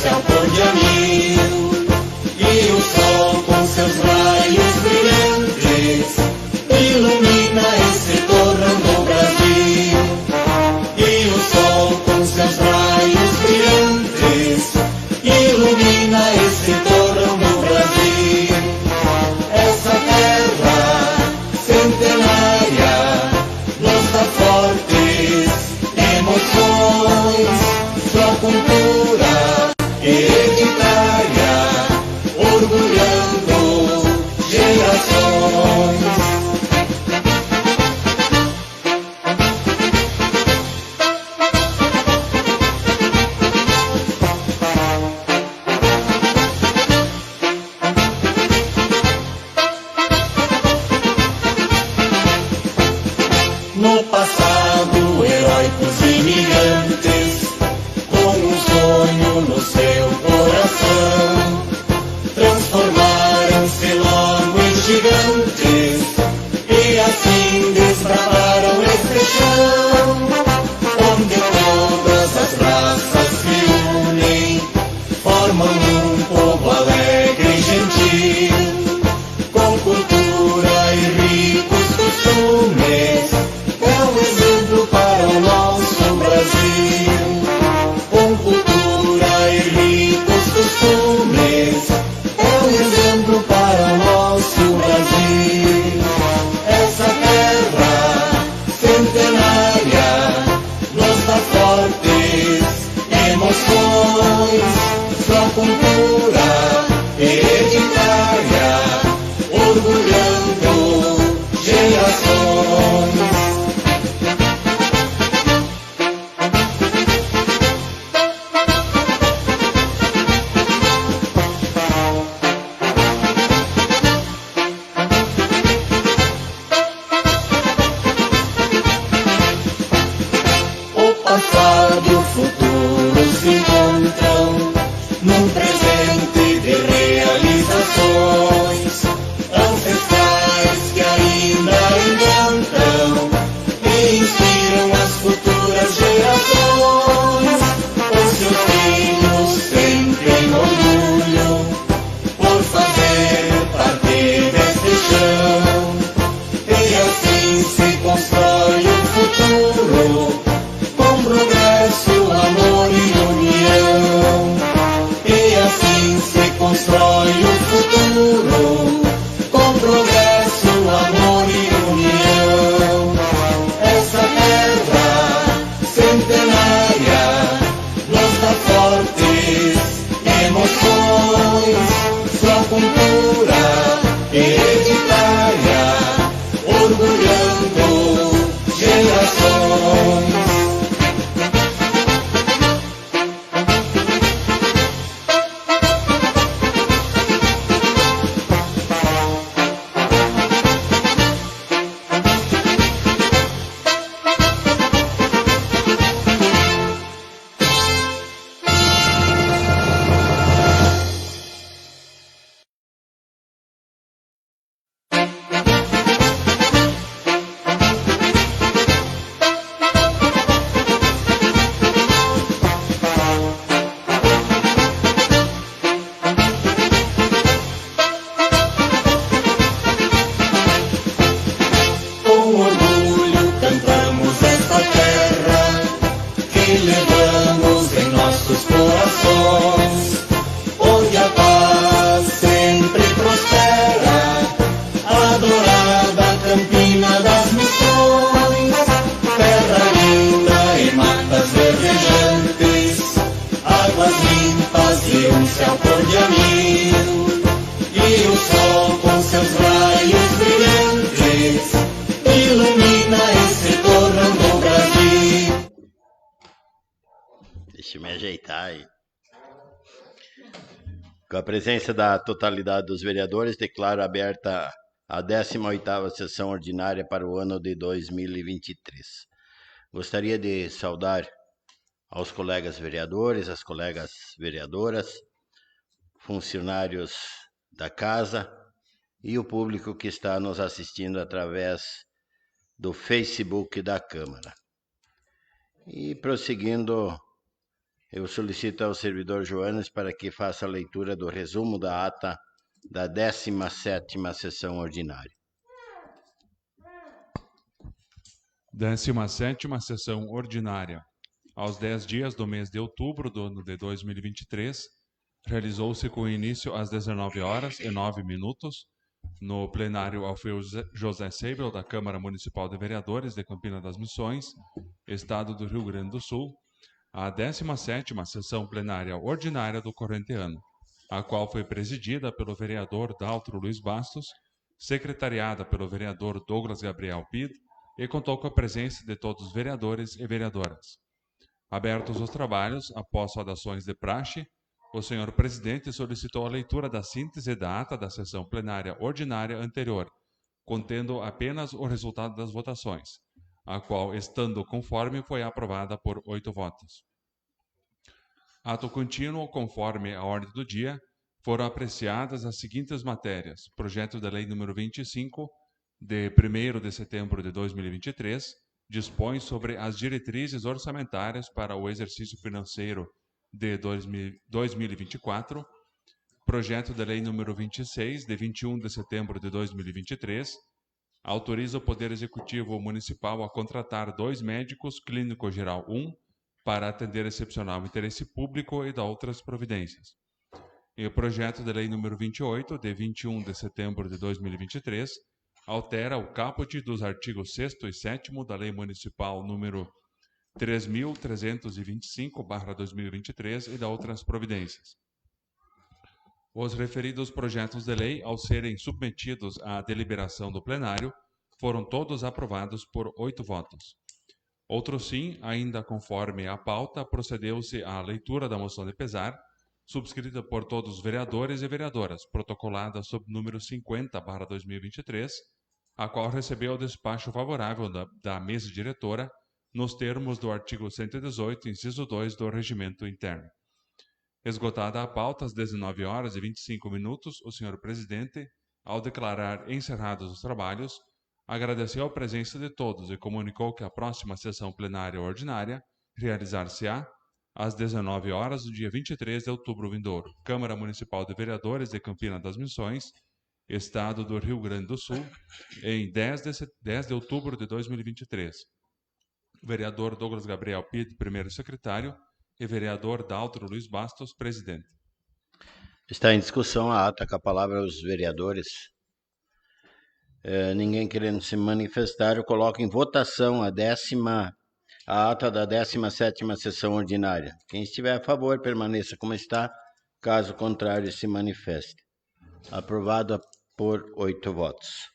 céu cor de anil, e o sol com seus raios brilhantes ilumina esse torrão do Brasil. E o sol com seus raios brilhantes ilumina esse torrão do Brasil. Essa terra centenária nos dá fortes emoções, sua cultura hereditária, orgulhando gerações. No passado, heróicos imigrantes, com um sonho no seu coração, transformaram-se logo em gigantes, e assim desbravaram este chão, onde todas as raças se unem, formam um povo alegre e gentil, com cultura e ricos costumes. É um exemplo para o nosso Brasil, com cultura e ricos costumes. É um exemplo para o nosso Brasil. Essa terra centenária nos dá fortes emoções, sua cultura hereditária, orgulhando gerações. Passado e o futuro se encontram num presente de realizações ancestrais que ainda encantam e inspiram as futuras gerações. Os seus filhos sempre em orgulho por fazer parte deste chão, e assim se constrói um futuro com progresso, amor e união. E assim se constrói o futuro, com progresso, amor e união. Essa terra centenária nos dá fortes emoções, sua cultura hereditária, orgulhando gerações. Levamos em nossos corações, onde a paz sempre prospera, adorada Campina das Missões, terra linda e matas verdejantes, águas limpas e um céu cor de anil, e o sol com seus raios brilhantes ilumina esse torrão do Brasil. Deixa eu me ajeitar aí. Com a presença da totalidade dos vereadores, declaro aberta a 18ª sessão ordinária para o ano de 2023. Gostaria de saudar aos colegas vereadores, às colegas vereadoras, funcionários da casa e o público que está nos assistindo através do Facebook da Câmara. E prosseguindo Eu solicito ao servidor Joanes para que faça a leitura do resumo da ata da 17ª sessão ordinária. 17ª sessão ordinária. Aos 10 dias do mês de outubro do ano de 2023, realizou-se com início às 19h09, no plenário Alfeu José Seibel, da Câmara Municipal de Vereadores de Campina das Missões, Estado do Rio Grande do Sul, a 17ª sessão plenária ordinária do corrente ano, a qual foi presidida pelo vereador Daltro Luiz Bastos, secretariada pelo vereador Douglas Gabriel Pid, e contou com a presença de todos os vereadores e vereadoras. Abertos os trabalhos, após saudações de praxe, o senhor presidente solicitou a leitura da síntese da ata da sessão plenária ordinária anterior, contendo apenas o resultado das votações, a qual, estando conforme, foi aprovada por 8 votos. Ato contínuo, conforme a ordem do dia, foram apreciadas as seguintes matérias: projeto da lei número 25, de 1º de setembro de 2023, dispõe sobre as diretrizes orçamentárias para o exercício financeiro de 2024, projeto da lei número 26, de 21 de setembro de 2023, autoriza o Poder Executivo Municipal a contratar 2 médicos clínico geral 1 para atender excepcional interesse público e da outras providências. E o projeto da lei número 28, de 21 de setembro de 2023, altera o caput dos artigos 6º e 7º da Lei Municipal número 3.325/2023 e da outras providências. Os referidos projetos de lei, ao serem submetidos à deliberação do plenário, foram todos aprovados por 8 votos. Outro sim, ainda conforme a pauta, procedeu-se à leitura da moção de pesar, subscrita por todos os vereadores e vereadoras, protocolada sob número 50/2023, a qual recebeu o despacho favorável da mesa diretora, nos termos do artigo 118, inciso 2 do Regimento Interno. Esgotada a pauta, às 19h25, o senhor presidente, ao declarar encerrados os trabalhos, agradeceu a presença de todos e comunicou que a próxima sessão plenária ordinária realizar-se-á às 19 horas do dia 23 de outubro vindouro, Câmara Municipal de Vereadores de Campina das Missões, Estado do Rio Grande do Sul, em 10 de outubro de 2023. Vereador Douglas Gabriel Pid, primeiro secretário, e vereador Daltro Luiz Bastos, presidente. Está em discussão a ata, com a palavra aos vereadores. Ninguém querendo se manifestar, eu coloco em votação a ata da 17ª sessão ordinária. Quem estiver a favor, permaneça como está. Caso contrário, se manifeste. Aprovada por 8 votos.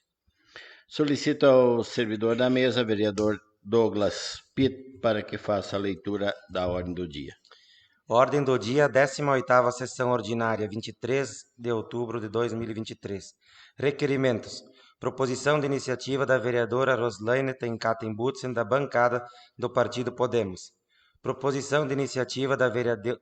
Solicito ao servidor da mesa, vereador Douglas Pitt, para que faça a leitura da ordem do dia. Ordem do dia, 18ª sessão ordinária, 23 de outubro de 2023. Requerimentos. Proposição de iniciativa da vereadora Roslaine Tenkaten-Butzen, da bancada do Partido Podemos. Proposição de iniciativa da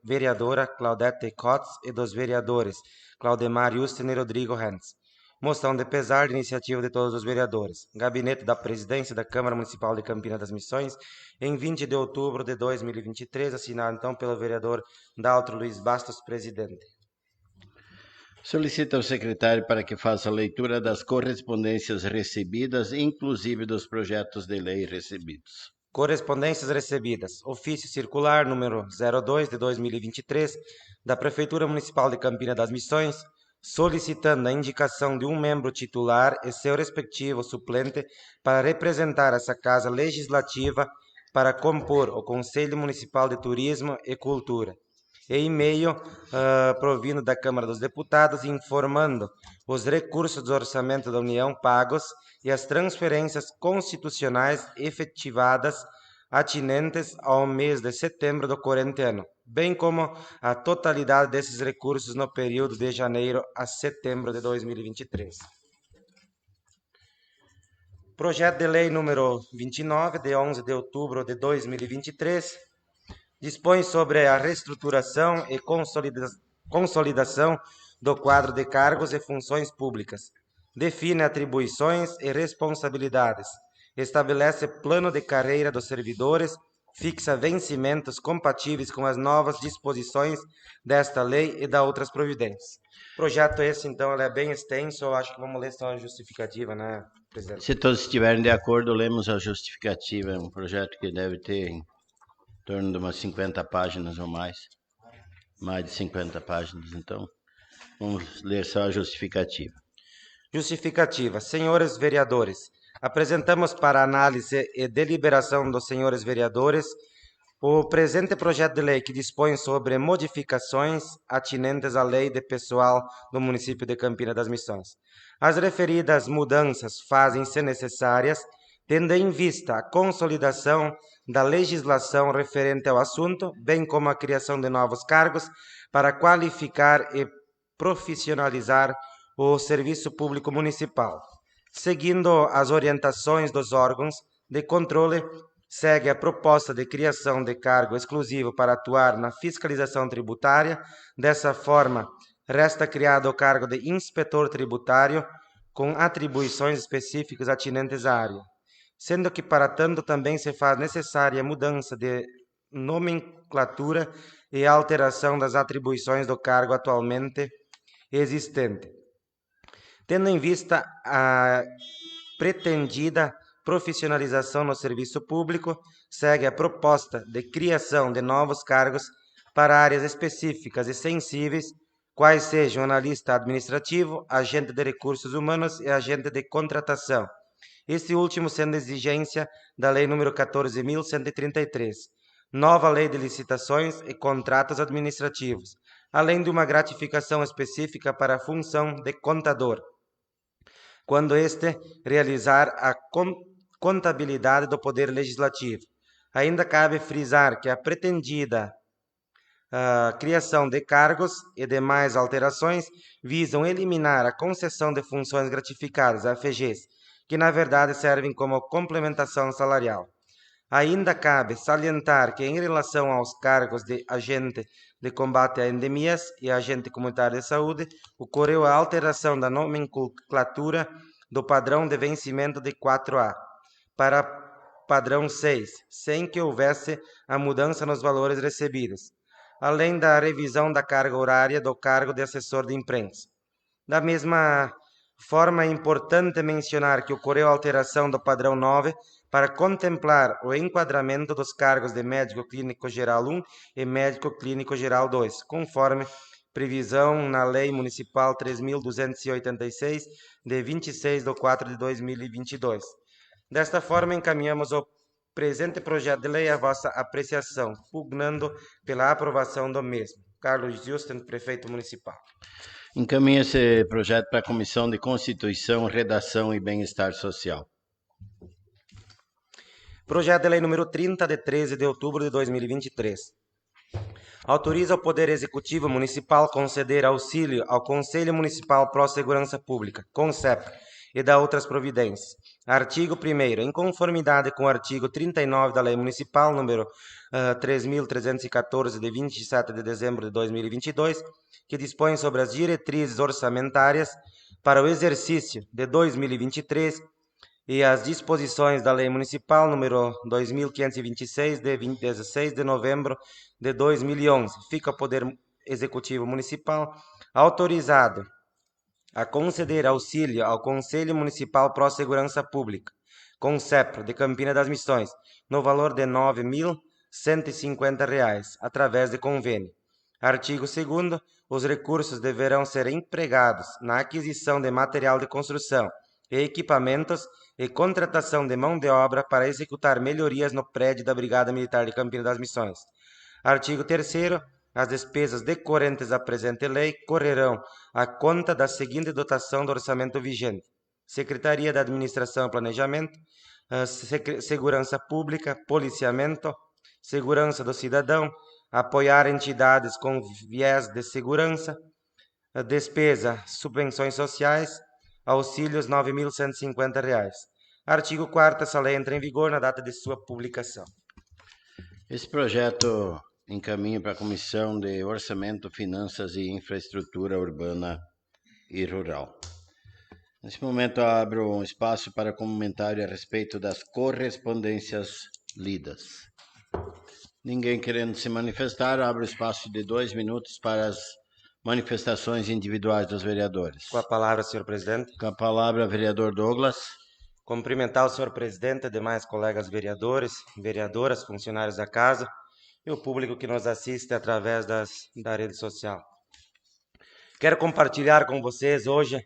vereadora Claudete Kotz e dos vereadores Claudemar Justen e Rodrigo Hens. Moção de pesar de iniciativa de todos os vereadores. Gabinete da Presidência da Câmara Municipal de Campina das Missões, em 20 de outubro de 2023, assinado então pelo vereador Daltro Luiz Bastos, presidente. Solicito ao secretário para que faça a leitura das correspondências recebidas, inclusive dos projetos de lei recebidos. Correspondências recebidas. Ofício circular número 02 de 2023 da Prefeitura Municipal de Campina das Missões, solicitando a indicação de um membro titular e seu respectivo suplente para representar essa Casa Legislativa para compor o Conselho Municipal de Turismo e Cultura. E e-mail provindo da Câmara dos Deputados informando os recursos do orçamento da União pagos e as transferências constitucionais efetivadas atinentes ao mês de setembro do corrente ano, bem como a totalidade desses recursos no período de janeiro a setembro de 2023. Projeto de Lei número 29, de 11 de outubro de 2023, dispõe sobre a reestruturação e consolidação do quadro de cargos e funções públicas, define atribuições e responsabilidades, estabelece plano de carreira dos servidores, fixa vencimentos compatíveis com as novas disposições desta lei e da outras providências. Projeto esse, então, ele é bem extenso, eu acho que vamos ler só a justificativa, né, presidente? Se todos estiverem de acordo, lemos a justificativa. É um projeto que deve ter em torno de umas 50 páginas ou mais. Mais de 50 páginas, então vamos ler só a justificativa. Justificativa. Senhores vereadores, apresentamos para análise e deliberação dos senhores vereadores o presente projeto de lei que dispõe sobre modificações atinentes à lei de pessoal do município de Campina das Missões. As referidas mudanças fazem-se necessárias, tendo em vista a consolidação da legislação referente ao assunto, bem como a criação de novos cargos para qualificar e profissionalizar o serviço público municipal. Seguindo as orientações dos órgãos de controle, segue a proposta de criação de cargo exclusivo para atuar na fiscalização tributária. Dessa forma, resta criado o cargo de inspetor tributário, com atribuições específicas atinentes à área, sendo que para tanto também se faz necessária a mudança de nomenclatura e alteração das atribuições do cargo atualmente existente. Tendo em vista a pretendida profissionalização no serviço público, segue a proposta de criação de novos cargos para áreas específicas e sensíveis, quais sejam analista administrativo, agente de recursos humanos e agente de contratação. Este último sendo exigência da Lei nº 14.133, nova Lei de Licitações e Contratos Administrativos, além de uma gratificação específica para a função de contador, quando este realizar a contabilidade do Poder Legislativo. Ainda cabe frisar que a pretendida criação de cargos e demais alterações visam eliminar a concessão de funções gratificadas a FGs, que na verdade servem como complementação salarial. Ainda cabe salientar que, em relação aos cargos de agente de combate a endemias e agente comunitário de saúde, ocorreu a alteração da nomenclatura do padrão de vencimento de 4A para padrão 6, sem que houvesse a mudança nos valores recebidos, além da revisão da carga horária do cargo de assessor de imprensa. Da mesma forma, é importante mencionar que ocorreu a alteração do padrão 9 para contemplar o enquadramento dos cargos de médico clínico geral 1 e médico clínico geral 2, conforme previsão na Lei Municipal 3.286, de 26 de 4 de 2022. Desta forma, encaminhamos o presente projeto de lei à vossa apreciação, pugnando pela aprovação do mesmo. Carlos Justin, prefeito municipal. Encaminha esse projeto para a Comissão de Constituição, Redação e Bem-Estar Social. Projeto de lei número 30, de 13 de outubro de 2023. Autoriza o Poder Executivo Municipal conceder auxílio ao Conselho Municipal Pró-Segurança Pública, CONSEP, e da outras providências. Artigo 1º. Em conformidade com o artigo 39 da Lei Municipal número 3.314, de 27 de dezembro de 2022, que dispõe sobre as diretrizes orçamentárias para o exercício de 2023 e as disposições da Lei Municipal número 2.526, de 16 de novembro de 2011, fica o Poder Executivo Municipal autorizado a conceder auxílio ao Conselho Municipal Pró-Segurança Pública, CONSEPRO, de Campina das Missões, no valor de R$ 9.150, através de convênio. Artigo 2º. Os recursos deverão ser empregados na aquisição de material de construção e equipamentos e contratação de mão de obra para executar melhorias no prédio da Brigada Militar de Campina das Missões. Artigo 3º. As despesas decorrentes à presente lei correrão à conta da seguinte dotação do orçamento vigente: Secretaria da Administração e Planejamento, Segurança Pública, Policiamento, Segurança do Cidadão, apoiar entidades com viés de segurança, despesa, subvenções sociais, auxílios R$ 9.150. Artigo 4º. Essa lei entra em vigor na data de sua publicação. Esse projeto encaminha para a Comissão de Orçamento, Finanças e Infraestrutura Urbana e Rural. Nesse momento, abro um espaço para comentário a respeito das correspondências lidas. Ninguém querendo se manifestar, abro espaço de 2 minutos para as manifestações individuais dos vereadores. Com a palavra, senhor presidente. Com a palavra, vereador Douglas. Cumprimentar o senhor presidente, demais colegas vereadores, vereadoras, funcionários da casa e o público que nos assiste através da rede social. Quero compartilhar com vocês hoje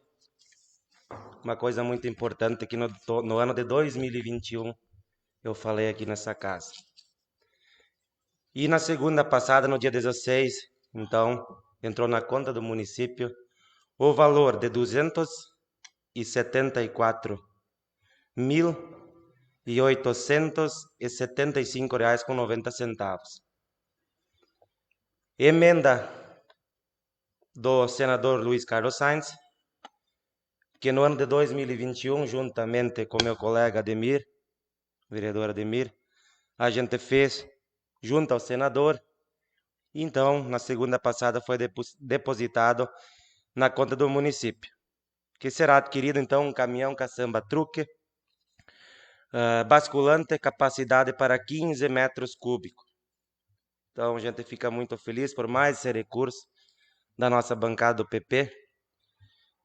uma coisa muito importante que no ano de 2021 eu falei aqui nessa casa. E na segunda passada, no dia 16, então, entrou na conta do município o valor de R$ 274.875,90. Emenda do senador Luiz Carlos Sainz, que no ano de 2021, juntamente com meu colega Ademir, vereador Ademir, a gente fez junto ao senador. Então, na segunda passada foi depositado na conta do município, que será adquirido então um caminhão caçamba truque, basculante, capacidade para 15 metros cúbicos. Então, a gente fica muito feliz por mais esse recurso da nossa bancada do PP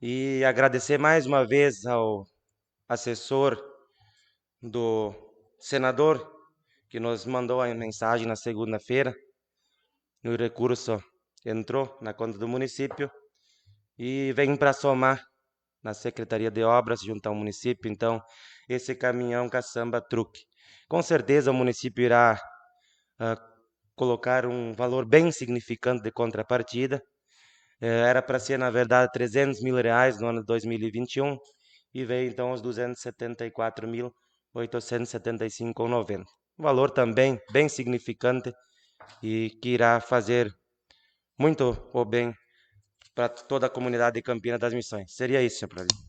e agradecer mais uma vez ao assessor do senador que nos mandou a mensagem na segunda-feira. O recurso entrou na conta do município e vem para somar na Secretaria de Obras junto ao município, então, esse caminhão caçamba truque. Com certeza o município irá colocar um valor bem significante de contrapartida. Era para ser, na verdade, R$ 300 mil no ano de 2021 e veio então os R$ 274.875,90. Um valor também bem significante e que irá fazer muito o bem para toda a comunidade de Campina das Missões. Seria isso, senhor presidente.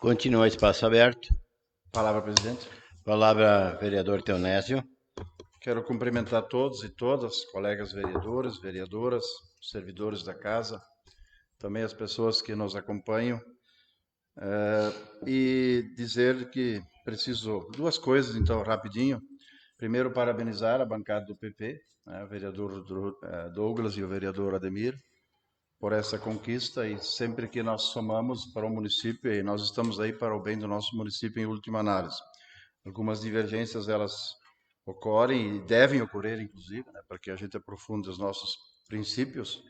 Continua o espaço aberto. Palavra, presidente. Palavra, vereador Teonésio. Quero cumprimentar todos e todas, colegas vereadores, vereadoras, servidores da casa, também as pessoas que nos acompanham, e dizer que preciso duas coisas, então, rapidinho. Primeiro, parabenizar a bancada do PP, o vereador Douglas e o vereador Ademir, por essa conquista, e sempre que nós somamos para o município, e nós estamos aí para o bem do nosso município em última análise. Algumas divergências, elas ocorrem e devem ocorrer, inclusive, para que a gente aprofunde os nossos princípios,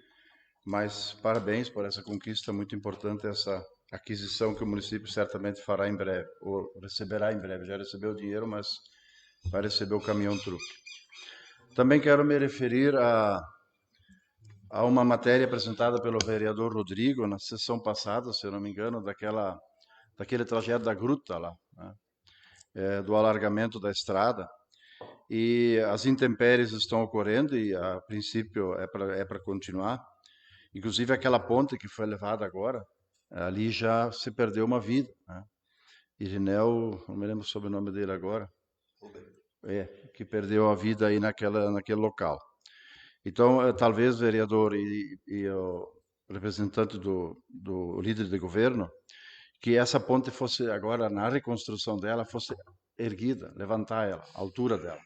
mas parabéns por essa conquista muito importante, essa aquisição que o município certamente fará em breve, ou receberá em breve. Já recebeu o dinheiro, mas vai receber o caminhão truque. Também quero me referir a uma matéria apresentada pelo vereador Rodrigo na sessão passada, se eu não me engano, daquele trajeto da gruta lá, né? Do alargamento da estrada. E as intempéries estão ocorrendo e, a princípio, é para continuar. Inclusive, aquela ponte que foi levada agora, ali já se perdeu uma vida, né? Irineu, não me lembro sobre o nome dele agora, que perdeu a vida aí naquele local. Então, talvez, vereador e o representante do líder de governo, que essa ponte fosse agora, na reconstrução dela, fosse erguida, levantar ela, a altura dela.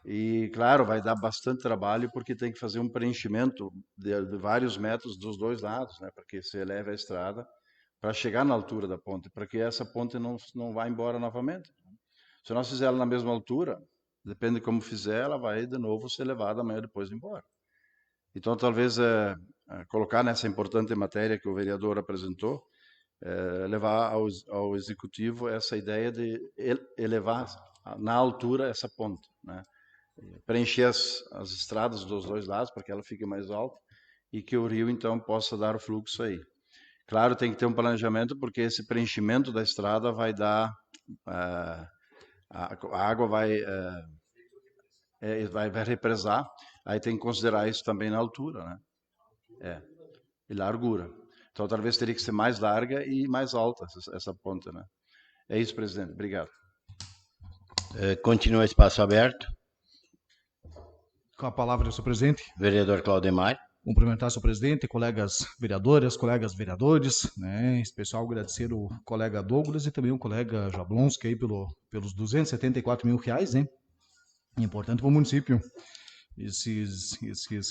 E, claro, vai dar bastante trabalho, porque tem que fazer um preenchimento de vários metros dos dois lados, né, para que se eleve a estrada, para chegar na altura da ponte, para que essa ponte não vá embora novamente. Se nós fizermos ela na mesma altura, depende de como fizer, ela vai de novo ser levada amanhã depois de embora. Então, talvez colocar nessa importante matéria que o vereador apresentou, levar ao executivo essa ideia de elevar na altura essa ponte, né? Preencher as estradas dos dois lados para que ela fique mais alta e que o rio então possa dar o fluxo aí. Claro, tem que ter um planejamento, porque esse preenchimento da estrada vai dar a água vai represar, aí tem que considerar isso também na altura, né? E largura. Então, talvez teria que ser mais larga e mais alta essa ponte, né? É isso, presidente. Obrigado. Continua o espaço aberto. Com a palavra, senhor presidente. Vereador Claudemar. Cumprimentar, senhor presidente, colegas vereadoras, colegas vereadores, né? Em especial agradecer o colega Douglas e também o colega Jablonski aí pelos R$ 274 mil, né? É importante para o município esses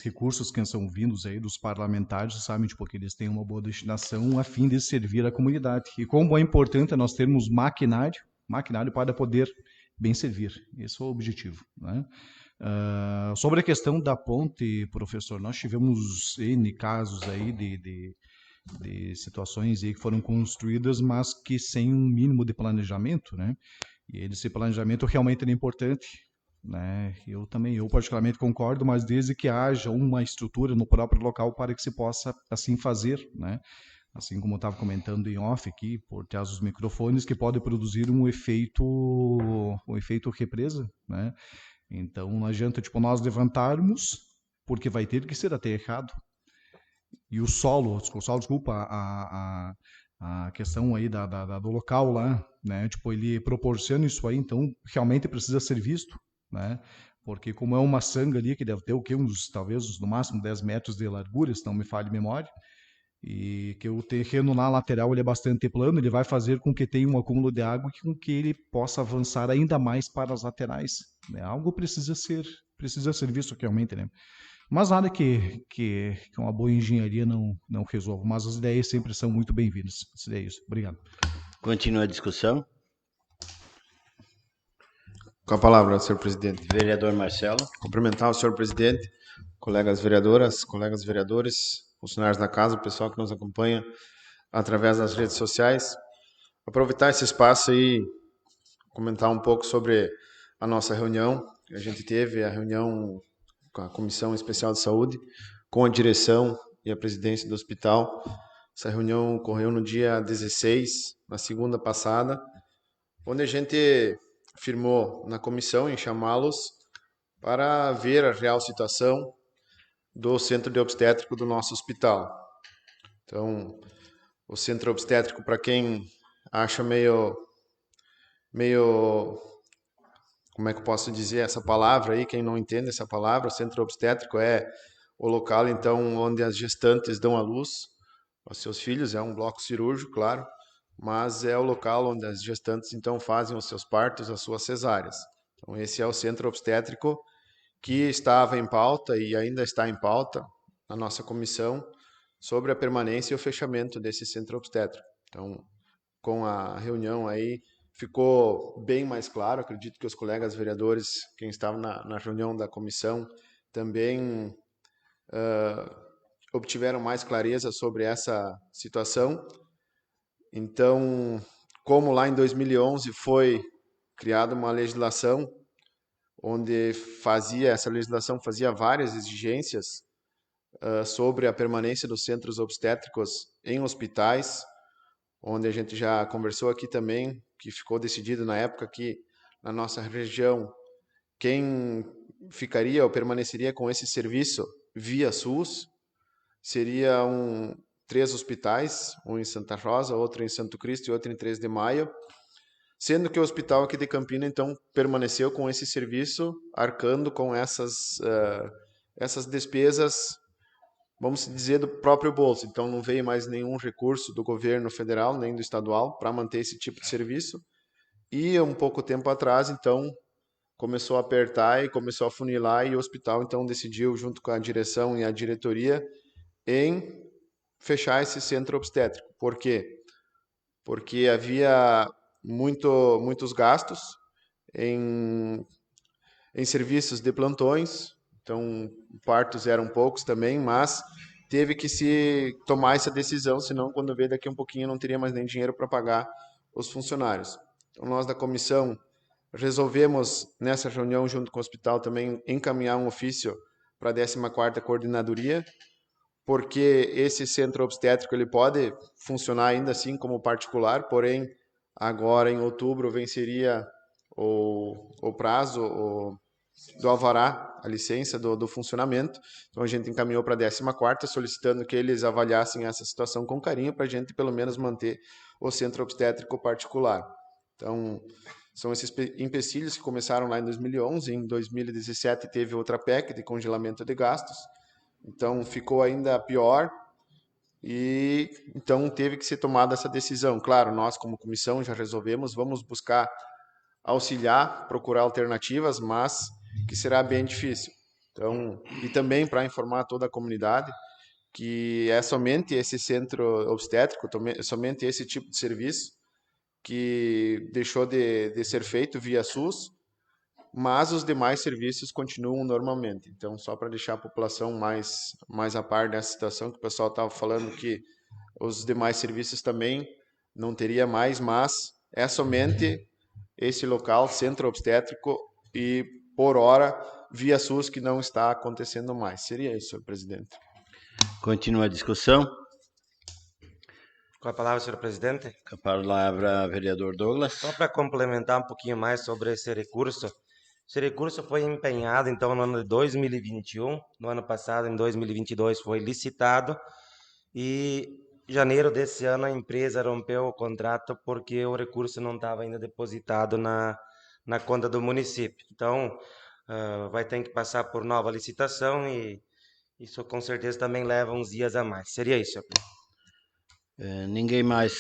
recursos que são vindos aí dos parlamentares, sabem, tipo, que eles têm uma boa destinação a fim de servir a comunidade. E como é importante nós termos maquinário para poder bem servir. Esse é o objetivo, né? Sobre a questão da ponte, professor, nós tivemos N casos aí de situações aí que foram construídas, mas que sem um mínimo de planejamento, né? E esse planejamento realmente é importante, né? Eu particularmente concordo, mas desde que haja uma estrutura no próprio local para que se possa assim fazer, né? Assim como eu estava comentando em off aqui, por trás dos microfones, que pode produzir um efeito represa, né? Então não adianta, tipo, nós levantarmos, porque vai ter que ser aterrado. E o solo, desculpa, a questão aí do local lá, né? Tipo, ele proporciona isso aí, então realmente precisa ser visto, né? Porque como é uma sanga ali, que deve ter o quê? Talvez no máximo 10 metros de largura, se não me falha a memória, e que o terreno na lateral ele é bastante plano, ele vai fazer com que tenha um acúmulo de água e com que ele possa avançar ainda mais para as laterais, né? Algo precisa ser visto realmente, né? Mas nada que uma boa engenharia não resolva, mas as ideias sempre são muito bem-vindas. É isso. Obrigado. Continua a discussão. Com a palavra, senhor presidente. Vereador Marcelo. Cumprimentar o senhor presidente, colegas vereadoras, colegas vereadores, funcionários da casa, o pessoal que nos acompanha através das redes sociais. Aproveitar esse espaço e comentar um pouco sobre a nossa reunião. A gente teve a reunião com a Comissão Especial de Saúde, com a direção e a presidência do hospital. Essa reunião ocorreu no dia 16, na segunda passada, onde a gente firmou na comissão em chamá-los para ver a real situação do centro de obstétrico do nosso hospital. Então, o centro obstétrico, para quem acha meio, como é que eu posso dizer essa palavra aí, quem não entende essa palavra, o centro obstétrico é o local, então, onde as gestantes dão à luz aos seus filhos, é um bloco cirúrgico, claro, mas é o local onde as gestantes, então, fazem os seus partos, as suas cesáreas. Então, esse é o centro obstétrico que estava em pauta e ainda está em pauta na nossa comissão sobre a permanência e o fechamento desse centro obstétrico. Então, com a reunião aí, ficou bem mais claro. Acredito que os colegas vereadores, quem estava na reunião da comissão, também obtiveram mais clareza sobre essa situação. Então, como lá em 2011 foi criada uma legislação onde essa legislação fazia várias exigências sobre a permanência dos centros obstétricos em hospitais, onde a gente já conversou aqui também, que ficou decidido na época que na nossa região quem ficaria ou permaneceria com esse serviço via SUS seriam 3 hospitais, um em Santa Rosa, outro em Santo Cristo e outro em 3 de Maio, sendo que o hospital aqui de Campina, então, permaneceu com esse serviço, arcando com essas despesas, vamos dizer, do próprio bolso. Então, não veio mais nenhum recurso do governo federal, nem do estadual, para manter esse tipo de serviço. E, um pouco tempo atrás, então, começou a apertar e começou a funilar, e o hospital, então, decidiu, junto com a direção e a diretoria, em fechar esse centro obstétrico. Por quê? Porque havia muitos gastos em serviços de plantões, então partos eram poucos também, mas teve que se tomar essa decisão, senão quando vê daqui um pouquinho não teria mais nem dinheiro para pagar os funcionários. Então nós da comissão resolvemos nessa reunião junto com o hospital também encaminhar um ofício para a 14ª Coordenadoria, porque esse centro obstétrico ele pode funcionar ainda assim como particular, porém agora em outubro venceria o prazo do alvará, a licença do funcionamento. Então a gente encaminhou para a 14ª, solicitando que eles avaliassem essa situação com carinho para a gente pelo menos manter o centro obstétrico particular. Então são esses empecilhos que começaram lá em 2011, em 2017 teve outra PEC de congelamento de gastos, então ficou ainda pior, e então teve que ser tomada essa decisão. Claro, nós como comissão já resolvemos, vamos buscar auxiliar, procurar alternativas, mas que será bem difícil. Então, e também para informar toda a comunidade que é somente esse centro obstétrico, somente esse tipo de serviço que deixou de ser feito via SUS, mas os demais serviços continuam normalmente. Então, só para deixar a população mais a par dessa situação, que o pessoal estava falando que os demais serviços também não teria mais, mas é somente esse local, centro obstétrico, e por hora, via SUS, que não está acontecendo mais. Seria isso, senhor presidente. Continua a discussão. Com a palavra, senhor presidente. Com a palavra, vereador Douglas. Só para complementar um pouquinho mais sobre esse recurso foi empenhado, então, no ano de 2021, no ano passado, em 2022, foi licitado, e em janeiro desse ano a empresa rompeu o contrato porque o recurso não estava ainda depositado na conta do município. Então, vai ter que passar por nova licitação e isso com certeza também leva uns dias a mais. Seria isso, senhor presidente. Ninguém mais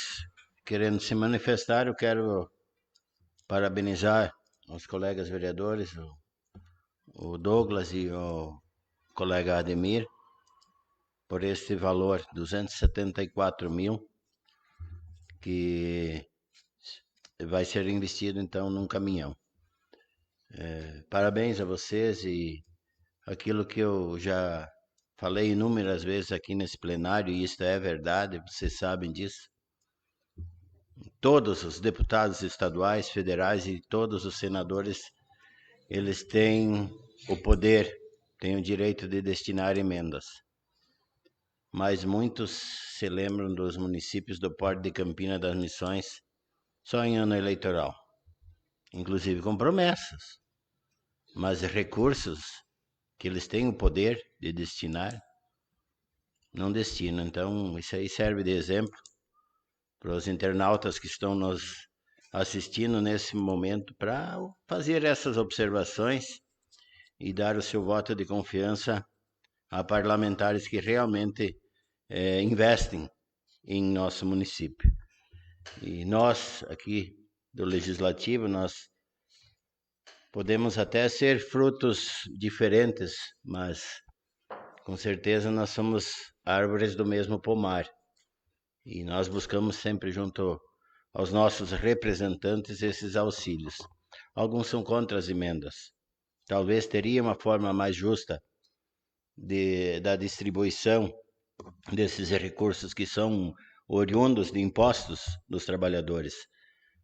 querendo se manifestar, eu quero parabenizar os colegas vereadores, o Douglas e o colega Ademir, por este valor, 274 mil, que vai ser investido, então, num caminhão. Parabéns a vocês, e aquilo que eu já falei inúmeras vezes aqui nesse plenário, e isto é verdade, vocês sabem disso. Todos os deputados estaduais, federais e todos os senadores, eles têm o poder, têm o direito de destinar emendas. Mas muitos se lembram dos municípios do Porto de Campina das Missões só em ano eleitoral, inclusive com promessas, mas recursos que eles têm o poder de destinar, não destinam. Então, isso aí serve de exemplo para os internautas que estão nos assistindo nesse momento, para fazer essas observações e dar o seu voto de confiança a parlamentares que realmente investem em nosso município. E nós, aqui do Legislativo, nós podemos até ser frutos diferentes, mas com certeza nós somos árvores do mesmo pomar. E nós buscamos sempre, junto aos nossos representantes, esses auxílios. Alguns são contra as emendas. Talvez teria uma forma mais justa da distribuição desses recursos que são oriundos de impostos dos trabalhadores.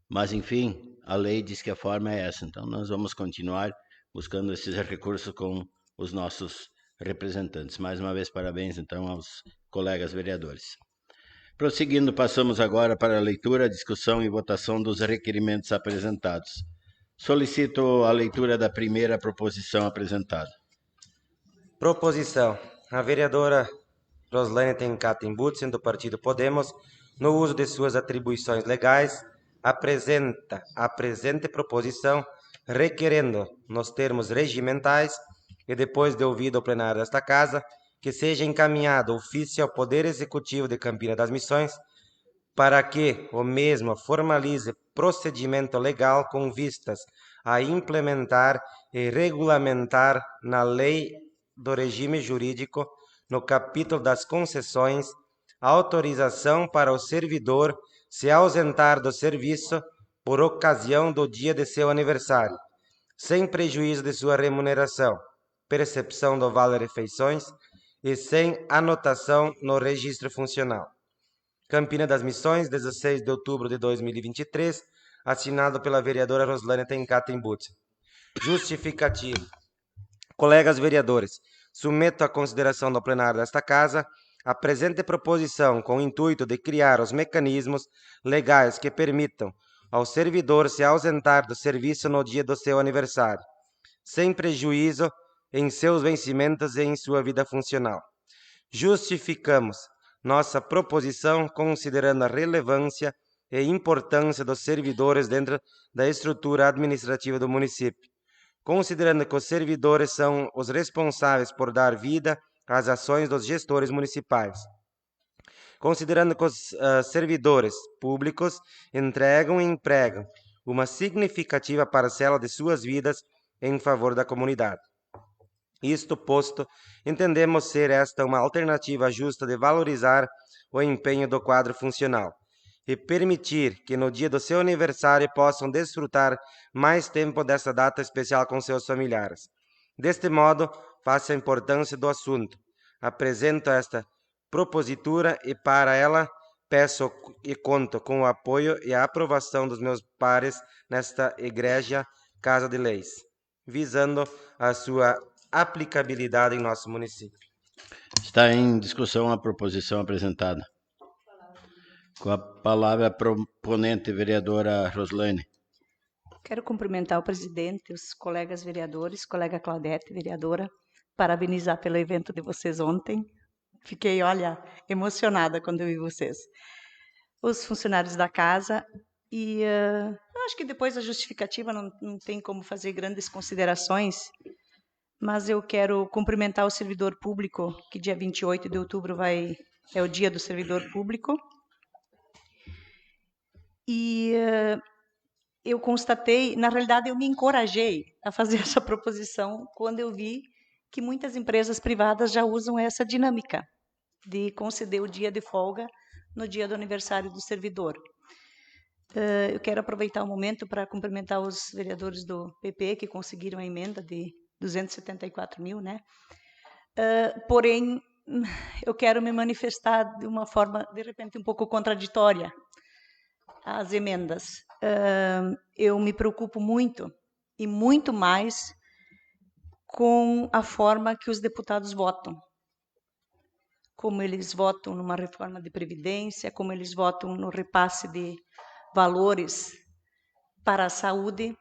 Mas, enfim, a lei diz que a forma é essa. Então, nós vamos continuar buscando esses recursos com os nossos representantes. Mais uma vez, parabéns, então, aos colegas vereadores. Prosseguindo, passamos agora para a leitura, discussão e votação dos requerimentos apresentados. Solicito a leitura da primeira proposição apresentada. Proposição. A vereadora Roslane Tenkaten-Butzen, do Partido Podemos, no uso de suas atribuições legais, apresenta a presente proposição, requerendo, nos termos regimentais, e depois de ouvido o plenário desta Casa, que seja encaminhado ofício ao Poder Executivo de Campina das Missões, para que o mesmo formalize procedimento legal com vistas a implementar e regulamentar na lei do regime jurídico, no capítulo das concessões, autorização para o servidor se ausentar do serviço por ocasião do dia de seu aniversário, sem prejuízo de sua remuneração, percepção do vale-refeições e sem anotação no registro funcional. Campina das Missões, 16 de outubro de 2023, assinado pela vereadora Roslane Tenkaten-Butzen. Justificativo. Colegas vereadores, submeto à consideração do plenário desta Casa a presente proposição com o intuito de criar os mecanismos legais que permitam ao servidor se ausentar do serviço no dia do seu aniversário, sem prejuízo em seus vencimentos e em sua vida funcional. Justificamos nossa proposição considerando a relevância e importância dos servidores dentro da estrutura administrativa do município, considerando que os servidores são os responsáveis por dar vida às ações dos gestores municipais, considerando que os servidores públicos entregam e empregam uma significativa parcela de suas vidas em favor da comunidade. Isto posto, entendemos ser esta uma alternativa justa de valorizar o empenho do quadro funcional e permitir que no dia do seu aniversário possam desfrutar mais tempo dessa data especial com seus familiares. Deste modo, face à importância do assunto, apresento esta propositura e para ela peço e conto com o apoio e a aprovação dos meus pares nesta egrégia Casa de Leis, visando a sua aplicabilidade em nosso município. Está em discussão a proposição apresentada. Com a palavra a proponente, vereadora Roslaine. Quero cumprimentar o presidente, os colegas vereadores, colega Claudete, vereadora, parabenizar pelo evento de vocês ontem. Fiquei, olha, emocionada quando eu vi vocês. Os funcionários da casa e eu acho que depois a justificativa não tem como fazer grandes considerações, mas eu quero cumprimentar o servidor público, que dia 28 de outubro é o dia do servidor público. E eu constatei, na realidade eu me encorajei a fazer essa proposição quando eu vi que muitas empresas privadas já usam essa dinâmica de conceder o dia de folga no dia do aniversário do servidor. Eu quero aproveitar o momento para cumprimentar os vereadores do PP que conseguiram a emenda de 274 mil, né? Porém, eu quero me manifestar de uma forma, de repente, um pouco contraditória às emendas. Eu me preocupo muito, e muito mais, com a forma que os deputados votam. Como eles votam numa reforma de previdência, como eles votam no repasse de valores para a saúde,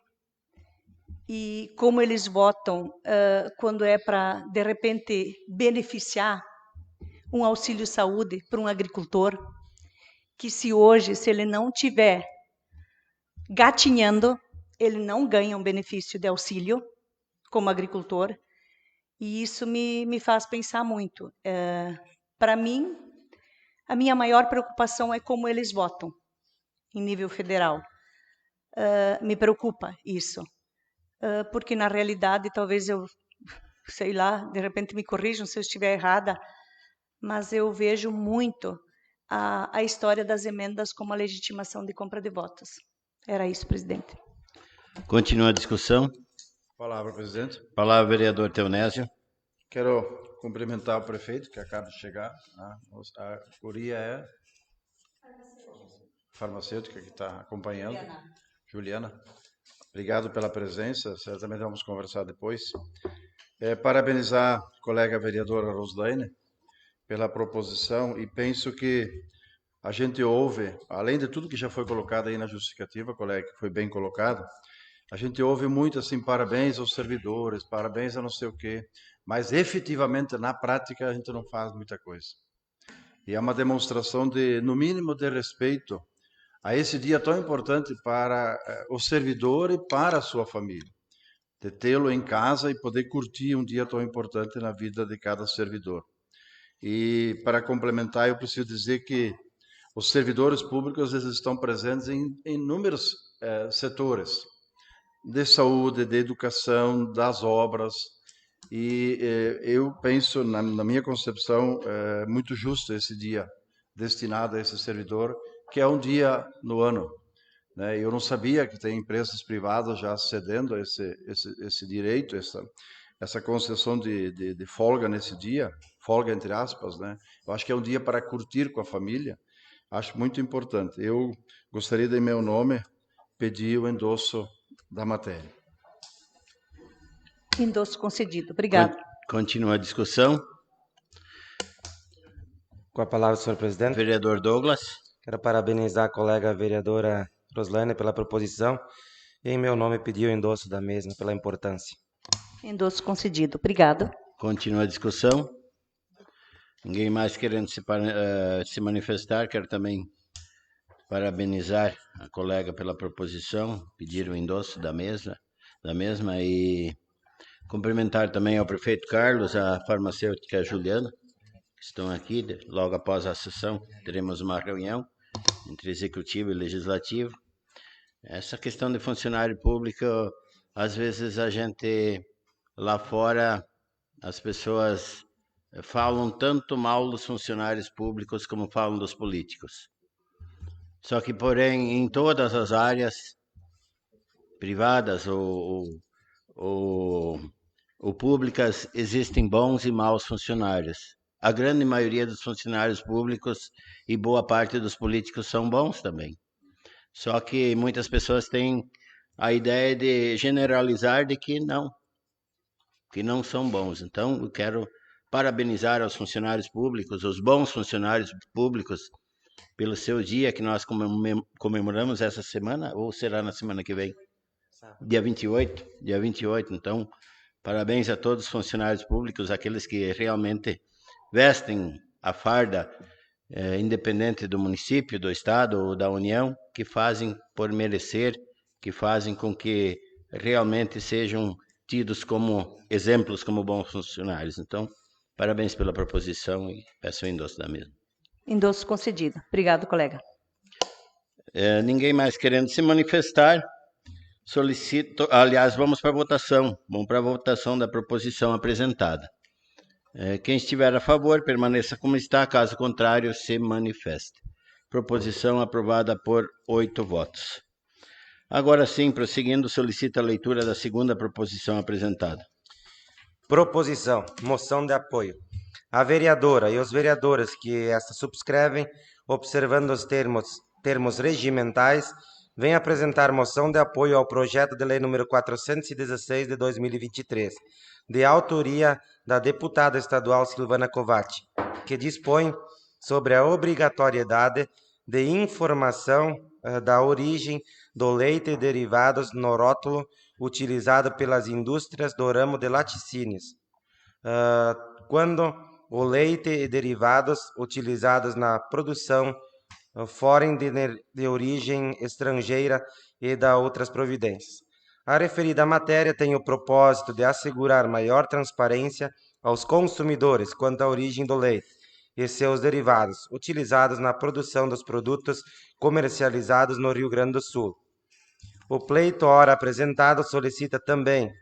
e como eles votam quando é para, de repente, beneficiar um auxílio saúde para um agricultor, que se ele não tiver gatinhando, ele não ganha um benefício de auxílio como agricultor, e isso me faz pensar muito. Para mim, a minha maior preocupação é como eles votam em nível federal. Me preocupa isso. Porque, na realidade, talvez eu, sei lá, de repente me corrijam se eu estiver errada, mas eu vejo muito a história das emendas como a legitimação de compra de votos. Era isso, presidente. Continua a discussão. Palavra, presidente. Palavra, vereador Teonésio. Quero cumprimentar o prefeito, que acaba de chegar. A guria é farmacêutica, que está acompanhando. Juliana. Obrigado pela presença, certamente vamos conversar depois. Parabenizar a colega vereadora Roslaine pela proposição e penso que a gente ouve, além de tudo que já foi colocado aí na justificativa, colega, que foi bem colocado, a gente ouve muito assim, parabéns aos servidores, parabéns a não sei o quê, mas efetivamente na prática a gente não faz muita coisa. E é uma demonstração de, no mínimo, de respeito a esse dia tão importante para o servidor e para a sua família, de tê-lo em casa e poder curtir um dia tão importante na vida de cada servidor. E para complementar, eu preciso dizer que os servidores públicos eles estão presentes em inúmeros setores, de saúde, de educação, das obras, e eu penso, na minha concepção, muito justo esse dia destinado a esse servidor, que é um dia no ano, né? Eu não sabia que tem empresas privadas já cedendo esse direito, essa concessão de folga nesse dia, folga entre aspas, né? Eu acho que é um dia para curtir com a família, acho muito importante. Eu gostaria de, em meu nome, pedir o endosso da matéria. Endosso concedido. Obrigado. Continua a discussão. Com a palavra, senhor presidente. Vereador Douglas. Quero parabenizar a colega vereadora Roslaine pela proposição e, em meu nome, pedir o endosso da mesma pela importância. Endosso concedido. Obrigado. Continua a discussão. Ninguém mais querendo se manifestar. Quero também parabenizar a colega pela proposição, pedir o endosso da mesma e cumprimentar também ao prefeito Carlos, a farmacêutica Juliana, que estão aqui. Logo após a sessão, teremos uma reunião entre executivo e legislativo. Essa questão de funcionário público, às vezes a gente lá fora, as pessoas falam tanto mal dos funcionários públicos como falam dos políticos. Só que, porém, em todas as áreas, privadas ou públicas, existem bons e maus funcionários. A grande maioria dos funcionários públicos e boa parte dos políticos são bons também. Só que muitas pessoas têm a ideia de generalizar de que não são bons. Então, eu quero parabenizar aos funcionários públicos, os bons funcionários públicos, pelo seu dia que nós comemoramos essa semana, ou será na semana que vem? Dia 28. Então, parabéns a todos os funcionários públicos, aqueles que realmente vestem a farda, independente do município, do estado ou da União, que fazem por merecer, que fazem com que realmente sejam tidos como exemplos, como bons funcionários. Então, parabéns pela proposição e peço o endosso da mesma. Endosso concedido. Obrigado, colega. Ninguém mais querendo se manifestar, solicito, aliás, vamos para a votação. Vamos para a votação da proposição apresentada. Quem estiver a favor, permaneça como está, caso contrário, se manifeste. Proposição aprovada por 8 votos. Agora sim, prosseguindo, solicito a leitura da segunda proposição apresentada. Proposição, moção de apoio. A vereadora e os vereadores que esta subscrevem, observando os termos regimentais, vêm apresentar moção de apoio ao projeto de lei número 416 de 2023, de autoria da deputada estadual Silvana Covatti, que dispõe sobre a obrigatoriedade de informação da origem do leite e derivados no rótulo utilizado pelas indústrias do ramo de laticínios, quando o leite e derivados utilizados na produção forem de origem estrangeira e da outras providências. A referida matéria tem o propósito de assegurar maior transparência aos consumidores quanto à origem do leite e seus derivados utilizados na produção dos produtos comercializados no Rio Grande do Sul. O pleito, ora apresentado, solicita também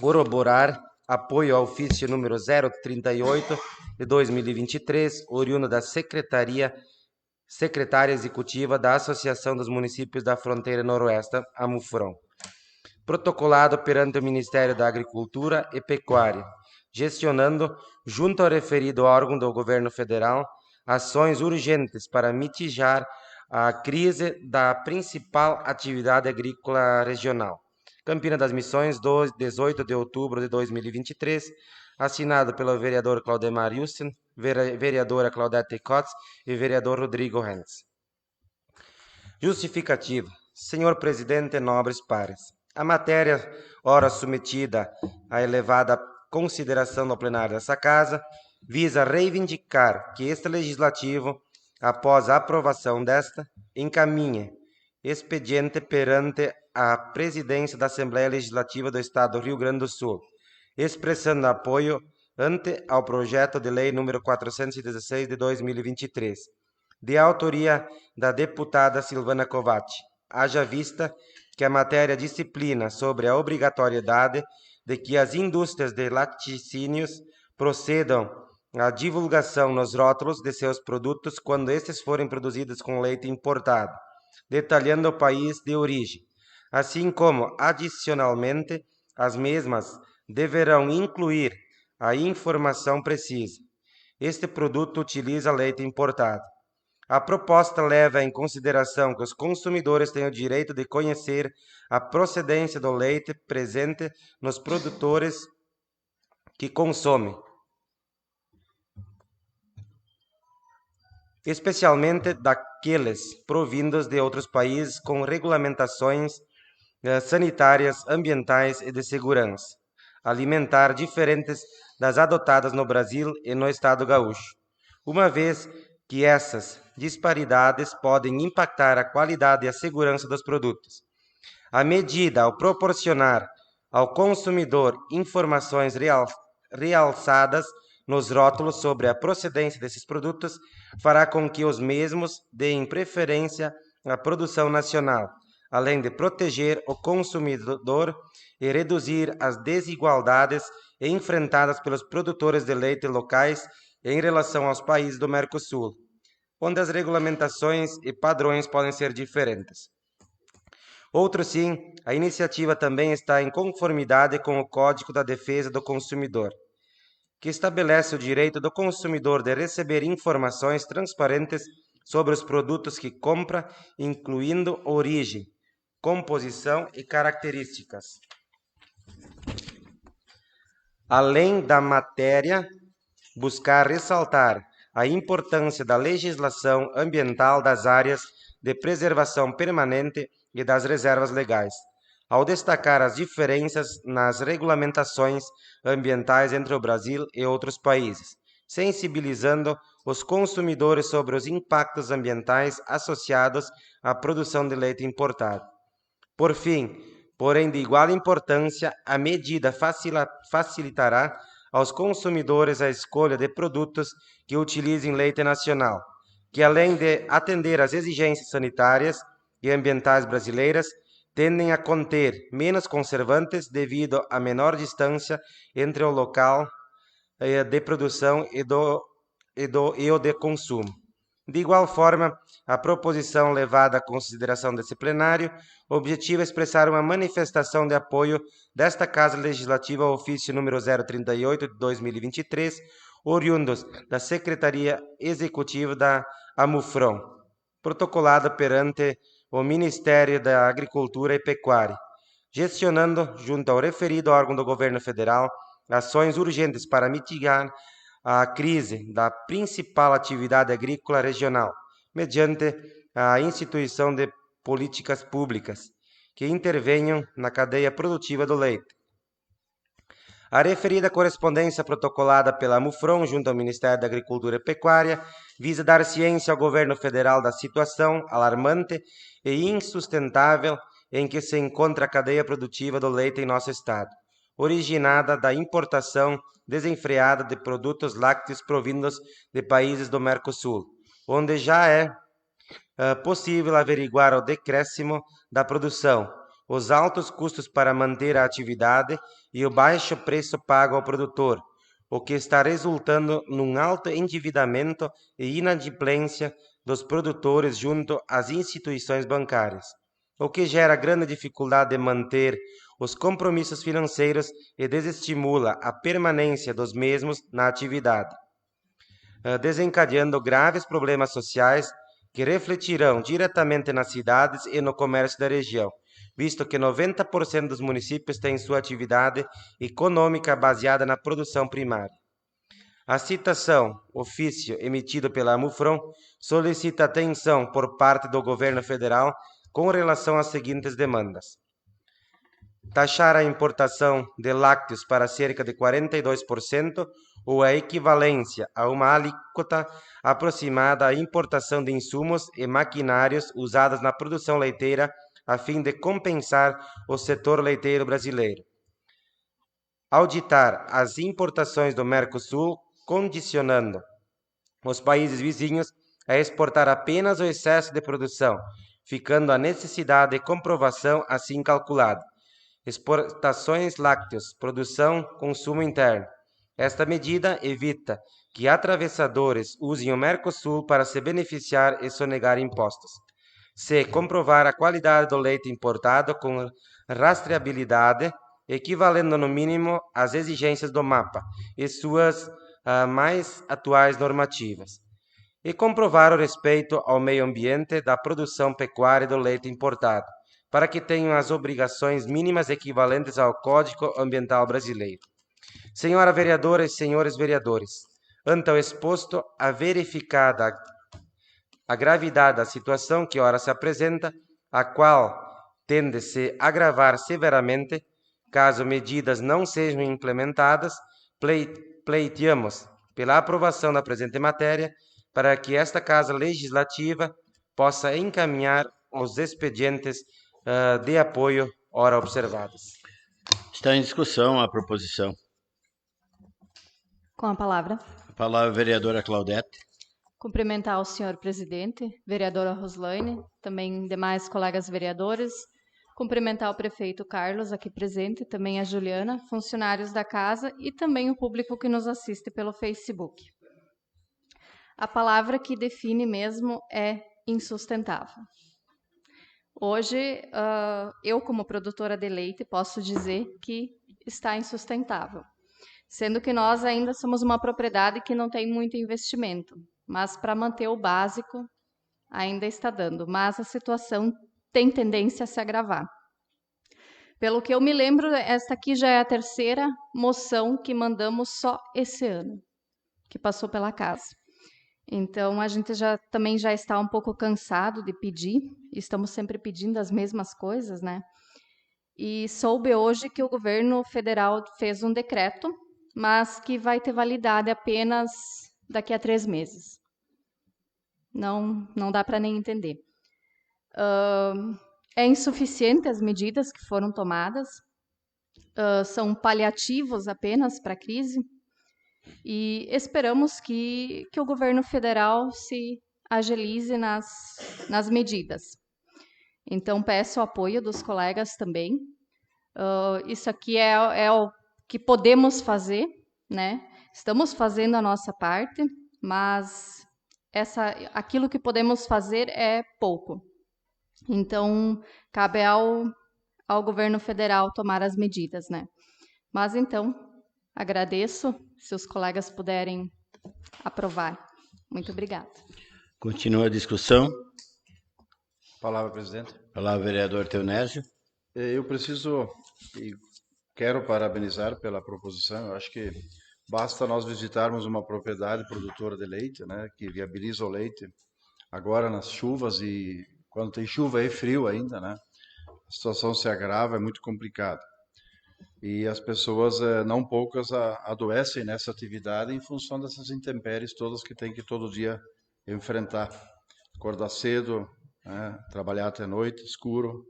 corroborar apoio ao ofício número 038 de 2023, oriundo da secretária executiva da Associação dos Municípios da Fronteira Noroeste, AMUFRON, protocolado perante o Ministério da Agricultura e Pecuária, gestionando, junto ao referido órgão do Governo Federal, ações urgentes para mitigar a crise da principal atividade agrícola regional. Campina das Missões, 18 de outubro de 2023, assinado pelo vereador Claudemar Justen, vereadora Claudete Cotts e vereador Rodrigo Hens. Justificativa. Senhor presidente, nobres pares, a matéria, ora submetida à elevada consideração no plenário dessa Casa, visa reivindicar que este Legislativo, após a aprovação desta, encaminhe expediente perante a Presidência da Assembleia Legislativa do Estado do Rio Grande do Sul, expressando apoio ante ao projeto de lei número 416 de 2023, de autoria da deputada Silvana Covatti, haja vista que a matéria disciplina sobre a obrigatoriedade de que as indústrias de laticínios procedam à divulgação nos rótulos de seus produtos quando estes forem produzidos com leite importado, detalhando o país de origem, assim como, adicionalmente, as mesmas deverão incluir a informação precisa. Este produto utiliza leite importado. A proposta leva em consideração que os consumidores têm o direito de conhecer a procedência do leite presente nos produtores que consomem, especialmente daqueles provindos de outros países com regulamentações sanitárias, ambientais e de segurança alimentar diferentes das adotadas no Brasil e no Estado gaúcho, uma vez que essas disparidades podem impactar a qualidade e a segurança dos produtos. A medida, ao proporcionar ao consumidor informações realçadas nos rótulos sobre a procedência desses produtos, fará com que os mesmos deem preferência à produção nacional, além de proteger o consumidor e reduzir as desigualdades enfrentadas pelos produtores de leite locais em relação aos países do Mercosul, onde as regulamentações e padrões podem ser diferentes. Outro sim, a iniciativa também está em conformidade com o Código da Defesa do Consumidor, que estabelece o direito do consumidor de receber informações transparentes sobre os produtos que compra, incluindo origem, composição e características. Além da matéria, buscar ressaltar a importância da legislação ambiental das áreas de preservação permanente e das reservas legais, ao destacar as diferenças nas regulamentações ambientais entre o Brasil e outros países, sensibilizando os consumidores sobre os impactos ambientais associados à produção de leite importado. Por fim, porém de igual importância, a medida facilitará aos consumidores a escolha de produtos que utilizem leite nacional, que além de atender às exigências sanitárias e ambientais brasileiras, tendem a conter menos conservantes devido à menor distância entre o local de produção e o de consumo. De igual forma, a proposição levada à consideração desse plenário objetiva expressar uma manifestação de apoio desta Casa Legislativa ao ofício número 038 de 2023, oriundos da Secretaria Executiva da AMUFRON, protocolada perante o Ministério da Agricultura e Pecuária, gestionando, junto ao referido órgão do Governo Federal, ações urgentes para mitigar a crise da principal atividade agrícola regional, mediante a instituição de políticas públicas que intervenham na cadeia produtiva do leite. A referida correspondência protocolada pela MUFRON junto ao Ministério da Agricultura e Pecuária visa dar ciência ao governo federal da situação alarmante e insustentável em que se encontra a cadeia produtiva do leite em nosso estado, originada da importação desenfreada de produtos lácteos provindos de países do Mercosul, onde já é possível averiguar o decréscimo da produção, os altos custos para manter a atividade e o baixo preço pago ao produtor, o que está resultando num alto endividamento e inadimplência dos produtores junto às instituições bancárias, o que gera grande dificuldade de manter os compromissos financeiros e desestimula a permanência dos mesmos na atividade, desencadeando graves problemas sociais que refletirão diretamente nas cidades e no comércio da região, visto que 90% dos municípios têm sua atividade econômica baseada na produção primária. A citação, ofício emitido pela AMUFRON, solicita atenção por parte do governo federal com relação às seguintes demandas: taxar a importação de lácteos para cerca de 42% ou a equivalência a uma alíquota aproximada à importação de insumos e maquinários usados na produção leiteira a fim de compensar o setor leiteiro brasileiro. Auditar as importações do Mercosul, condicionando os países vizinhos a exportar apenas o excesso de produção, ficando a necessidade de comprovação assim calculada. Exportações lácteos, produção, consumo interno. Esta medida evita que atravessadores usem o Mercosul para se beneficiar e sonegar impostos. Se comprovar a qualidade do leite importado com rastreabilidade, equivalendo no mínimo às exigências do MAPA e suas mais atuais normativas. E comprovar o respeito ao meio ambiente da produção pecuária do leite importado, para que tenham as obrigações mínimas equivalentes ao Código Ambiental Brasileiro. Senhora vereadora e senhores vereadores, ante o exposto, a verificada a gravidade da situação que ora se apresenta, a qual tende a se agravar severamente, caso medidas não sejam implementadas, pleiteamos pela aprovação da presente matéria, para que esta Casa Legislativa possa encaminhar os expedientes de apoio ora observados. Está em discussão a proposição. Com a palavra. A palavra, vereadora Claudete. Cumprimentar o senhor presidente, vereadora Roslaine, também demais colegas vereadores. Cumprimentar o prefeito Carlos, aqui presente, também a Juliana, funcionários da casa e também o público que nos assiste pelo Facebook. A palavra que define mesmo é insustentável. Hoje, eu, como produtora de leite, posso dizer que está insustentável, sendo que nós ainda somos uma propriedade que não tem muito investimento, mas para manter o básico ainda está dando, mas a situação tem tendência a se agravar. Pelo que eu me lembro, esta aqui já é a terceira moção que mandamos só esse ano, que passou pela casa. Então, a gente também já está um pouco cansado de pedir, estamos sempre pedindo as mesmas coisas, né? E soube hoje que o governo federal fez um decreto, mas que vai ter validade apenas daqui a 3 meses. Não dá para nem entender. É insuficiente as medidas que foram tomadas, são paliativos apenas para a crise, e esperamos que o governo federal se agilize nas medidas. Então, peço o apoio dos colegas também. Isso aqui é o que podemos fazer, né? Estamos fazendo a nossa parte, mas aquilo que podemos fazer é pouco. Então, cabe ao governo federal tomar as medidas, né? Mas, então, agradeço se os colegas puderem aprovar. Muito obrigada. Continua a discussão. Palavra, presidente. Palavra, vereador Teonésio. Eu preciso e quero parabenizar pela proposição. Eu acho que basta nós visitarmos uma propriedade produtora de leite, né, que viabiliza o leite agora nas chuvas, e quando tem chuva é frio ainda, né? A situação se agrava, é muito complicado. E as pessoas, não poucas, adoecem nessa atividade em função dessas intempéries todas que tem que todo dia enfrentar. Acordar cedo, né, trabalhar até noite, escuro.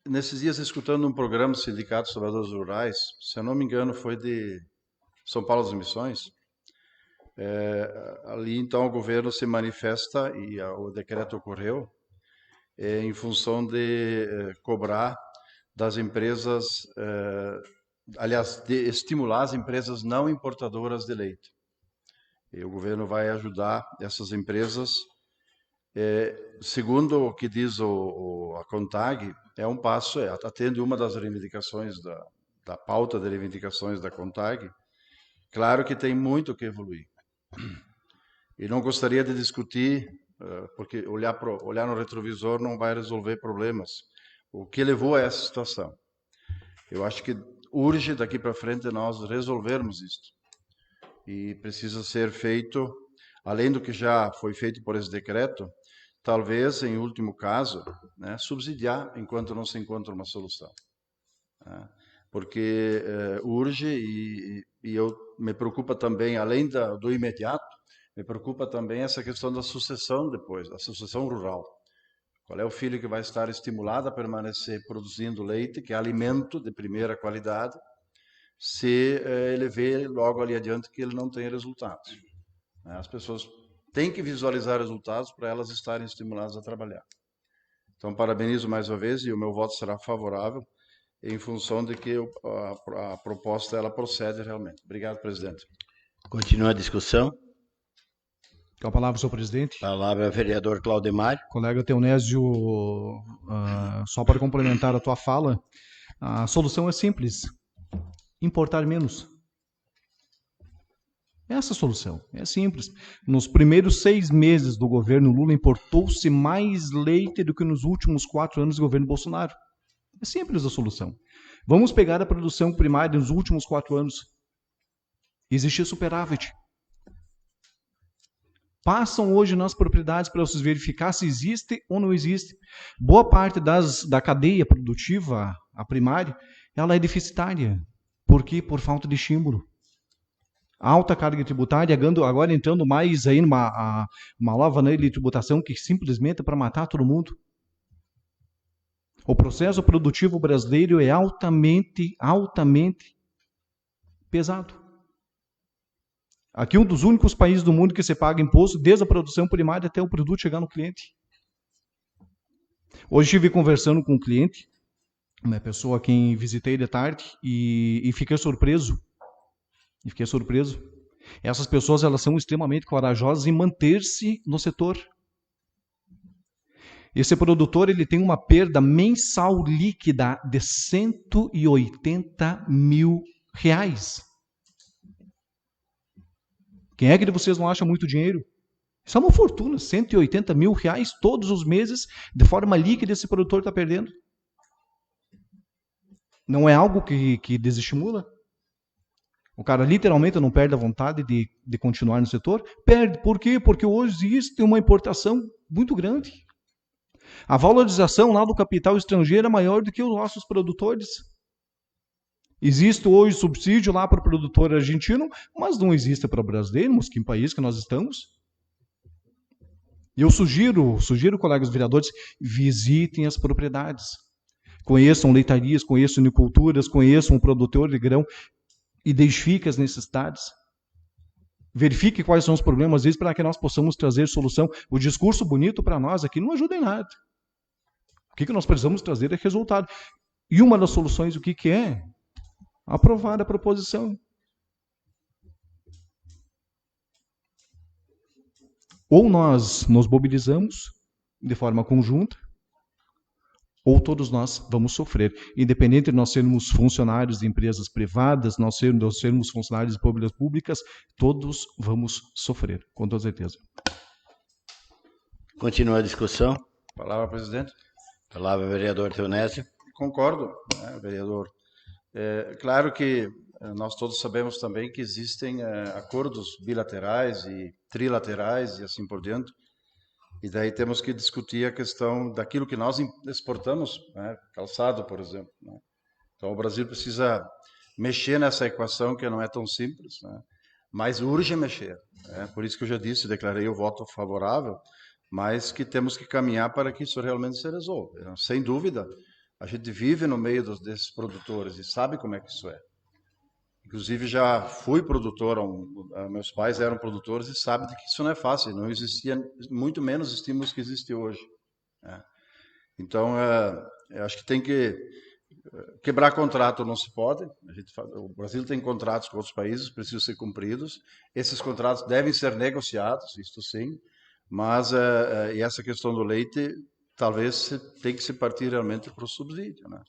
Nesses dias, escutando um programa do Sindicato dos Trabalhadores Rurais, se eu não me engano, foi de São Paulo das Missões. Ali, então, o governo se manifesta, e o decreto ocorreu, em função de cobrar das empresas, aliás, de estimular as empresas não importadoras de leite. E o governo vai ajudar essas empresas. Segundo o que diz a CONTAG, é um passo, atende uma das reivindicações da pauta de reivindicações da CONTAG. Claro que tem muito o que evoluir. E não gostaria de discutir, porque olhar no retrovisor não vai resolver problemas. O que levou a essa situação? Eu acho que urge daqui para frente nós resolvermos isto. E precisa ser feito, além do que já foi feito por esse decreto, talvez, em último caso, né, subsidiar enquanto não se encontra uma solução. Né? Porque urge, e eu me preocupa também, além do imediato, me preocupa também essa questão da sucessão depois, da sucessão rural. Qual é o filho que vai estar estimulado a permanecer produzindo leite, que é alimento de primeira qualidade, se ele vê logo ali adiante que ele não tem resultados? As pessoas têm que visualizar resultados para elas estarem estimuladas a trabalhar. Então, parabenizo mais uma vez, e o meu voto será favorável, em função de que a proposta ela procede realmente. Obrigado, presidente. Continua a discussão. Com a palavra, senhor presidente. Palavra, vereador Claudemar. Colega Teonésio, só para complementar a tua fala, a solução é simples: importar menos. Essa é a solução, é simples. Nos primeiros 6 meses do governo Lula, importou-se mais leite do que nos últimos 4 anos do governo Bolsonaro. É simples a solução. Vamos pegar a produção primária nos últimos 4 anos. Existia superávit. Passam hoje nas propriedades para vocês verificar se existe ou não existe. Boa parte da cadeia produtiva, a primária, ela é deficitária. Por quê? Por falta de estímulo. Alta carga tributária, agora entrando mais aí numa nova lei de tributação que simplesmente é para matar todo mundo. O processo produtivo brasileiro é altamente pesado. Aqui um dos únicos países do mundo que você paga imposto desde a produção primária até o produto chegar no cliente. Hoje estive conversando com um cliente, uma pessoa a quem visitei de tarde, e fiquei surpreso. Essas pessoas, elas são extremamente corajosas em manter-se no setor. Esse produtor, ele tem uma perda mensal líquida de R$180 mil. Quem é que de vocês não acha muito dinheiro? Isso é uma fortuna, R$180 mil todos os meses, de forma líquida, esse produtor está perdendo. Não é algo que desestimula? O cara literalmente não perde a vontade de continuar no setor? Perde. Por quê? Porque hoje existe uma importação muito grande. A valorização lá do capital estrangeiro é maior do que os nossos produtores. Existe hoje subsídio lá para o produtor argentino, mas não existe para o brasileiro, mas que país que nós estamos? Eu sugiro, colegas vereadores, visitem as propriedades. Conheçam leitarias, conheçam uniculturas, conheçam o produtor de grão, identifique as necessidades. Verifique quais são os problemas, às vezes, para que nós possamos trazer solução. O discurso bonito para nós aqui não ajuda em nada. O que nós precisamos trazer é resultado. E uma das soluções, o que é? Aprovar a proposição. Ou nós nos mobilizamos de forma conjunta, ou todos nós vamos sofrer. Independente de nós sermos funcionários de empresas privadas, nós sermos funcionários de públicas, todos vamos sofrer, com toda certeza. Continua a discussão. Palavra, presidente. Palavra, vereador Teonésio. Concordo, né, vereador. Claro que nós todos sabemos também que existem acordos bilaterais e trilaterais e assim por diante. E daí temos que discutir a questão daquilo que nós exportamos, né? Calçado, por exemplo, né? Então o Brasil precisa mexer nessa equação que não é tão simples, né? Mas urge mexer, né? Por isso que eu já disse, declarei o voto favorável, mas que temos que caminhar para que isso realmente se resolva. Sem dúvida, a gente vive no meio desses produtores e sabe como é que isso é. Inclusive, já fui produtor, meus pais eram produtores e sabem que isso não é fácil, não existia, muito menos estímulos que existe hoje, né? Então, eu acho que tem que quebrar contrato, não se pode. O Brasil tem contratos com outros países, precisam ser cumpridos. Esses contratos devem ser negociados, isto sim, mas e essa questão do leite, talvez tem que se partir realmente para o subsídio, né?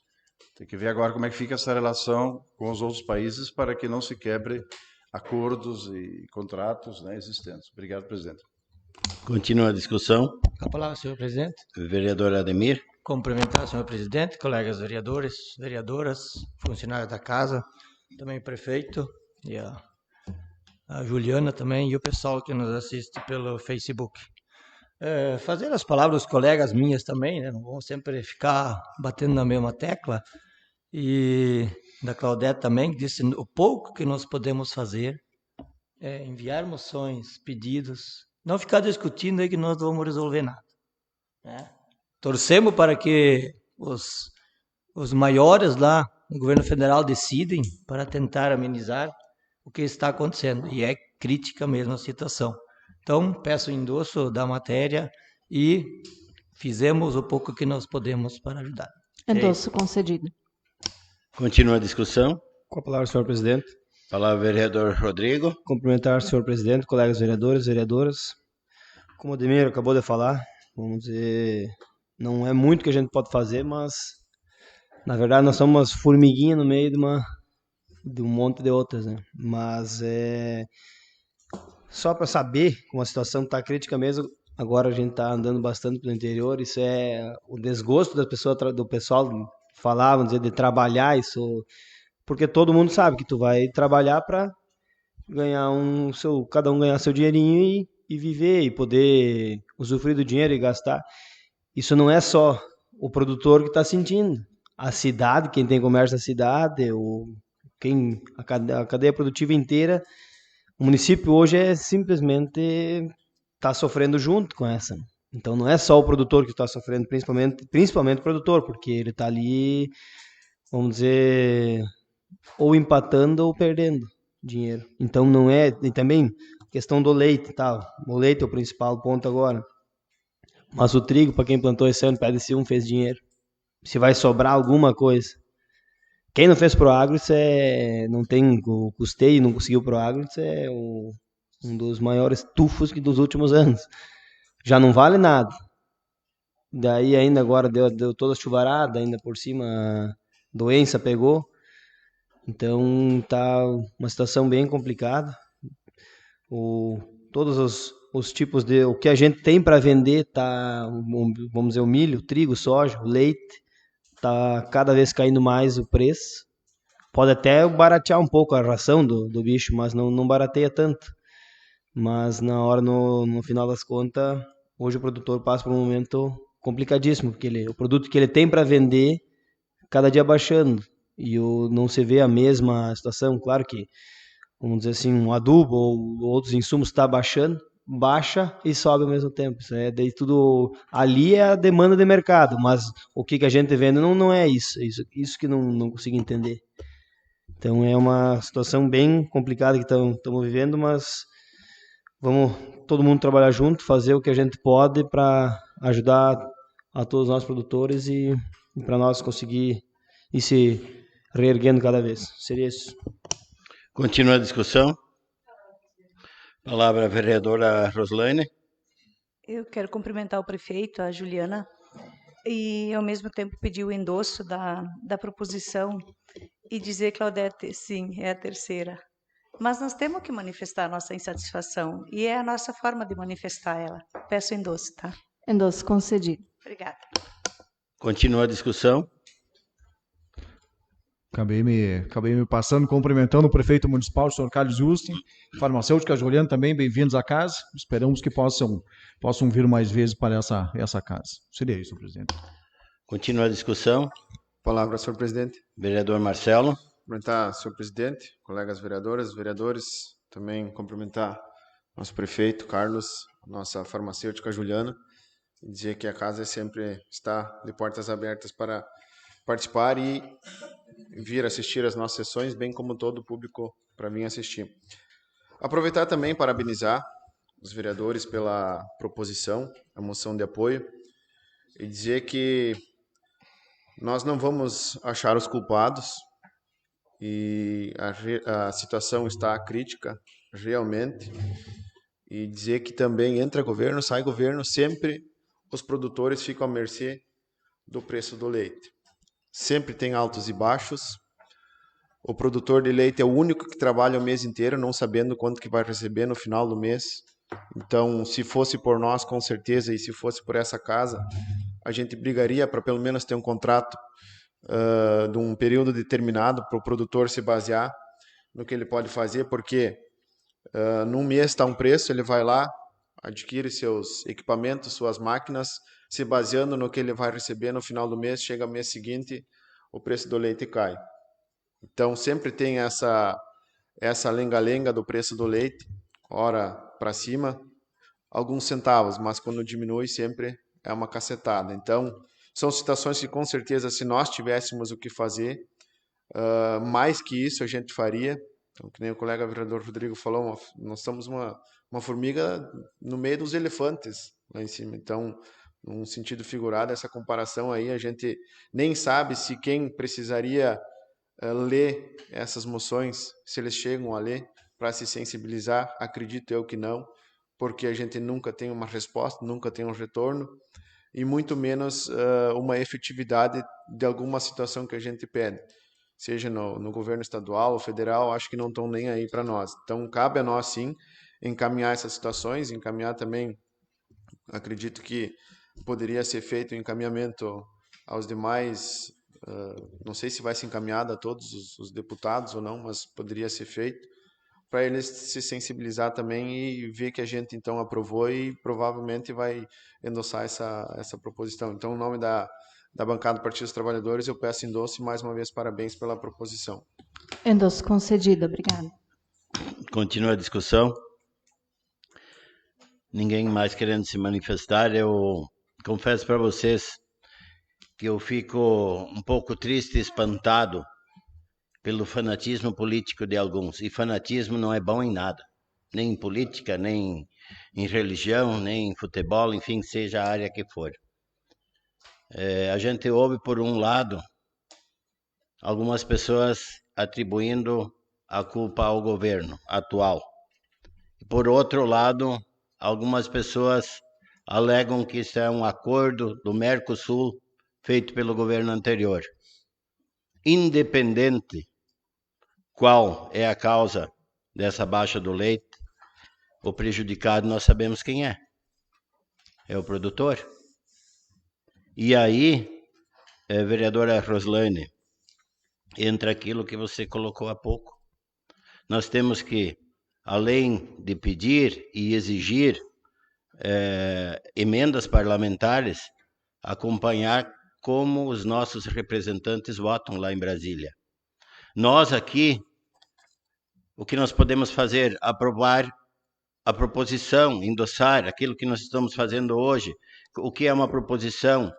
Tem que ver agora como é que fica essa relação com os outros países para que não se quebre acordos e contratos, né, existentes. Obrigado, presidente. Continua a discussão. Com a palavra, senhor presidente. Vereador Ademir. Cumprimentar o senhor presidente, colegas vereadores, vereadoras, funcionários da casa, também o prefeito e a Juliana também e o pessoal que nos assiste pelo Facebook. Fazer as palavras dos colegas minhas também, né? Não vamos sempre ficar batendo na mesma tecla. E da Claudete também, que disse o pouco que nós podemos fazer é enviar moções, pedidos, não ficar discutindo aí que nós não vamos resolver nada, né? Torcemos para que os maiores lá no governo federal decidem para tentar amenizar o que está acontecendo. E é crítica mesmo a situação. Então, peço o endosso da matéria e fizemos o pouco que nós podemos para ajudar. Endosso concedido. Continua a discussão. Com a palavra, senhor presidente. Palavra, vereador Rodrigo. Cumprimentar o senhor presidente, colegas vereadores, vereadoras. Como o Ademir acabou de falar, vamos dizer, não é muito que a gente pode fazer, mas na verdade nós somos umas formiguinhas no meio de um monte de outras, né? Mas só para saber como a situação está crítica mesmo, agora a gente está andando bastante pelo interior, isso é o desgosto das pessoas, do pessoal falar, vamos dizer, de trabalhar, isso, porque todo mundo sabe que tu vai trabalhar para ganhar cada um ganhar seu dinheirinho e viver, e poder usufruir do dinheiro e gastar. Isso não é só o produtor que está sentindo, a cidade, quem tem comércio na cidade, a cadeia produtiva inteira. O município hoje simplesmente está sofrendo junto com essa. Então não é só o produtor que está sofrendo, principalmente o produtor, porque ele está ali, vamos dizer, ou empatando ou perdendo. dinheiro. Então não é, e também questão do leite, tá? O leite é o principal ponto agora. Mas o trigo, para quem plantou esse ano, PDC1 fez dinheiro. Se vai sobrar alguma coisa. Quem não fez Proagro, isso não tem o custeio, não conseguiu Proagro, isso é um dos maiores tufos dos últimos anos. Já não vale nada. Daí ainda agora deu toda a chuvarada, ainda por cima a doença pegou. Então tá uma situação bem complicada. Todos os tipos o que a gente tem para vender tá, vamos dizer, o milho, o trigo, soja, o leite, tá cada vez caindo mais o preço. Pode até baratear um pouco a ração do bicho, mas não barateia tanto. Mas na hora, no final das contas, hoje o produtor passa por um momento complicadíssimo, porque o produto que ele tem para vender, cada dia baixando. E não se vê a mesma situação. Claro que, vamos dizer assim, um adubo ou outros insumos está baixando, baixa e sobe ao mesmo tempo. Daí tudo ali é a demanda de mercado, mas o que a gente vende não é isso. Isso que não consigo entender. Então é uma situação bem complicada que estamos vivendo, mas vamos todo mundo trabalhar junto, fazer o que a gente pode para ajudar a todos nós produtores e para nós conseguir ir se reerguendo cada vez. Seria isso. Continua a discussão. Palavra a vereadora Roslaine. Eu quero cumprimentar o prefeito, a Juliana, e ao mesmo tempo pedir o endosso da proposição e dizer, Claudete, sim, é a terceira. Mas nós temos que manifestar a nossa insatisfação e é a nossa forma de manifestar ela. Peço endosso, tá? Endosso concedido. Obrigada. Continua a discussão. Acabei me passando, cumprimentando o prefeito municipal, o senhor Carlos Justin, farmacêutica Juliana também, bem-vindos à casa. Esperamos que possam vir mais vezes para essa casa. Seria isso, presidente. Continua a discussão. Palavra, senhor presidente. Vereador Marcelo. Cumprimentar, senhor presidente, colegas vereadoras, vereadores, também cumprimentar nosso prefeito, Carlos, nossa farmacêutica Juliana, e dizer que a casa sempre está de portas abertas para participar e vir assistir às nossas sessões, bem como todo o público para vir assistir. Aproveitar também e parabenizar os vereadores pela proposição, a moção de apoio, e dizer que nós não vamos achar os culpados, e a situação está crítica, realmente, e dizer que também entra governo, sai governo, sempre os produtores ficam à mercê do preço do leite. Sempre tem altos e baixos. O produtor de leite é o único que trabalha o mês inteiro, não sabendo quanto que vai receber no final do mês. Então, se fosse por nós, com certeza, e se fosse por essa casa, a gente brigaria para pelo menos ter um contrato de um período determinado para o produtor se basear no que ele pode fazer, porque num mês está um preço, ele vai lá, adquire seus equipamentos, suas máquinas, se baseando no que ele vai receber no final do mês, chega no mês seguinte, o preço do leite cai. Então sempre tem essa lenga-lenga do preço do leite, ora para cima, alguns centavos, mas quando diminui sempre é uma cacetada. Então são situações que, com certeza, se nós tivéssemos o que fazer, mais que isso a gente faria. Então, que nem o colega vereador Rodrigo falou, nós somos uma formiga no meio dos elefantes lá em cima. Então, num sentido figurado, essa comparação aí, a gente nem sabe se quem precisaria ler essas moções, se eles chegam a ler para se sensibilizar. Acredito eu que não, porque a gente nunca tem uma resposta, nunca tem um retorno, e muito menos uma efetividade de alguma situação que a gente pede, seja no governo estadual ou federal, acho que não estão nem aí para nós. Então, cabe a nós, sim, encaminhar essas situações, encaminhar também, acredito que poderia ser feito o encaminhamento aos demais, não sei se vai ser encaminhado a todos os deputados ou não, mas poderia ser feito, para eles se sensibilizar também e ver que a gente então aprovou e provavelmente vai endossar essa proposição. Então, em nome da bancada do Partido dos Trabalhadores, eu peço endosso e mais uma vez parabéns pela proposição. Endosso concedido, obrigada. Continua a discussão. Ninguém mais querendo se manifestar. Eu confesso para vocês que eu fico um pouco triste e espantado pelo fanatismo político de alguns. E fanatismo não é bom em nada, nem em política, nem em religião, nem em futebol, enfim, seja a área que for. A gente ouve, por um lado, algumas pessoas atribuindo a culpa ao governo atual. Por outro lado, algumas pessoas alegam que isso é um acordo do Mercosul feito pelo governo anterior. Independente qual é a causa dessa baixa do leite, o prejudicado nós sabemos quem é. É o produtor. E aí, vereadora Roslaine, entra aquilo que você colocou há pouco. Nós temos que, além de pedir e exigir emendas parlamentares, acompanhar como os nossos representantes votam lá em Brasília. Nós aqui, o que nós podemos fazer? Aprovar a proposição, endossar aquilo que nós estamos fazendo hoje. O que é uma proposição?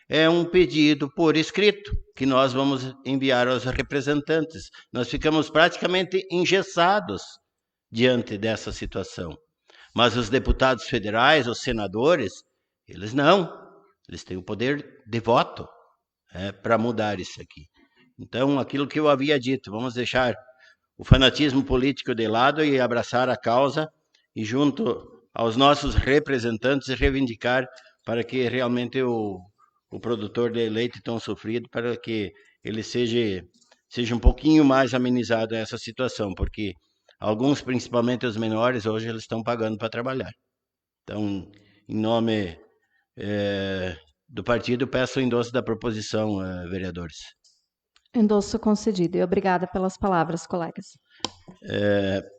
É um pedido por escrito que nós vamos enviar aos representantes. Nós ficamos praticamente engessados diante dessa situação. Mas os deputados federais, os senadores, eles não. Eles têm o poder de voto para mudar isso aqui. Então, aquilo que eu havia dito, vamos deixar o fanatismo político de lado e abraçar a causa e, junto aos nossos representantes, reivindicar para que realmente o produtor de leite tão sofrido, para que ele seja um pouquinho mais amenizado essa situação, porque alguns, principalmente os menores, hoje eles estão pagando para trabalhar. Então, em nome do partido, peço o endosso da proposição, vereadores. Endosso concedido. E obrigada pelas palavras, colegas.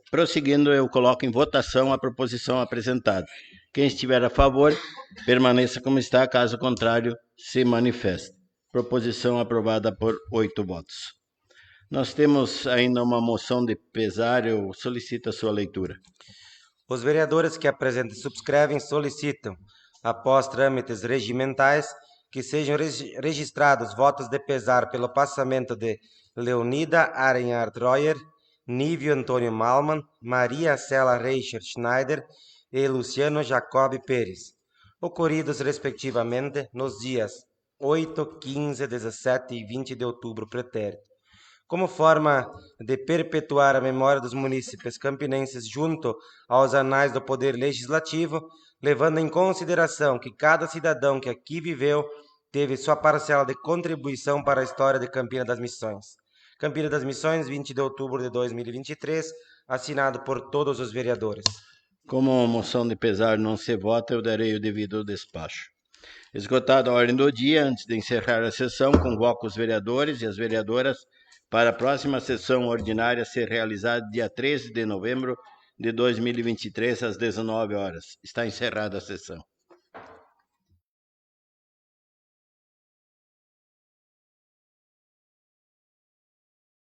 Prosseguindo, eu coloco em votação a proposição apresentada. Quem estiver a favor, permaneça como está, caso contrário, se manifeste. Proposição aprovada por 8 votos. Nós temos ainda uma moção de pesar, eu solicito a sua leitura. Os vereadores que apresentam e subscrevem solicitam, após trâmites regimentais, que sejam registrados votos de pesar pelo passamento de Leonida Arenhart Royer, Nívio Antônio Malman, Maria Cela Reicher Schneider e Luciano Jacob Pérez, ocorridos respectivamente nos dias 8, 15, 17 e 20 de outubro pretérito, como forma de perpetuar a memória dos munícipes campinenses junto aos anais do Poder Legislativo, levando em consideração que cada cidadão que aqui viveu teve sua parcela de contribuição para a história de Campina das Missões. Campina das Missões, 20 de outubro de 2023, assinado por todos os vereadores. Como a moção de pesar não se vota, eu darei o devido despacho. Esgotada a ordem do dia, antes de encerrar a sessão, convoco os vereadores e as vereadoras para a próxima sessão ordinária ser realizada dia 13 de novembro de 2023, às 19 horas. Está encerrada a sessão.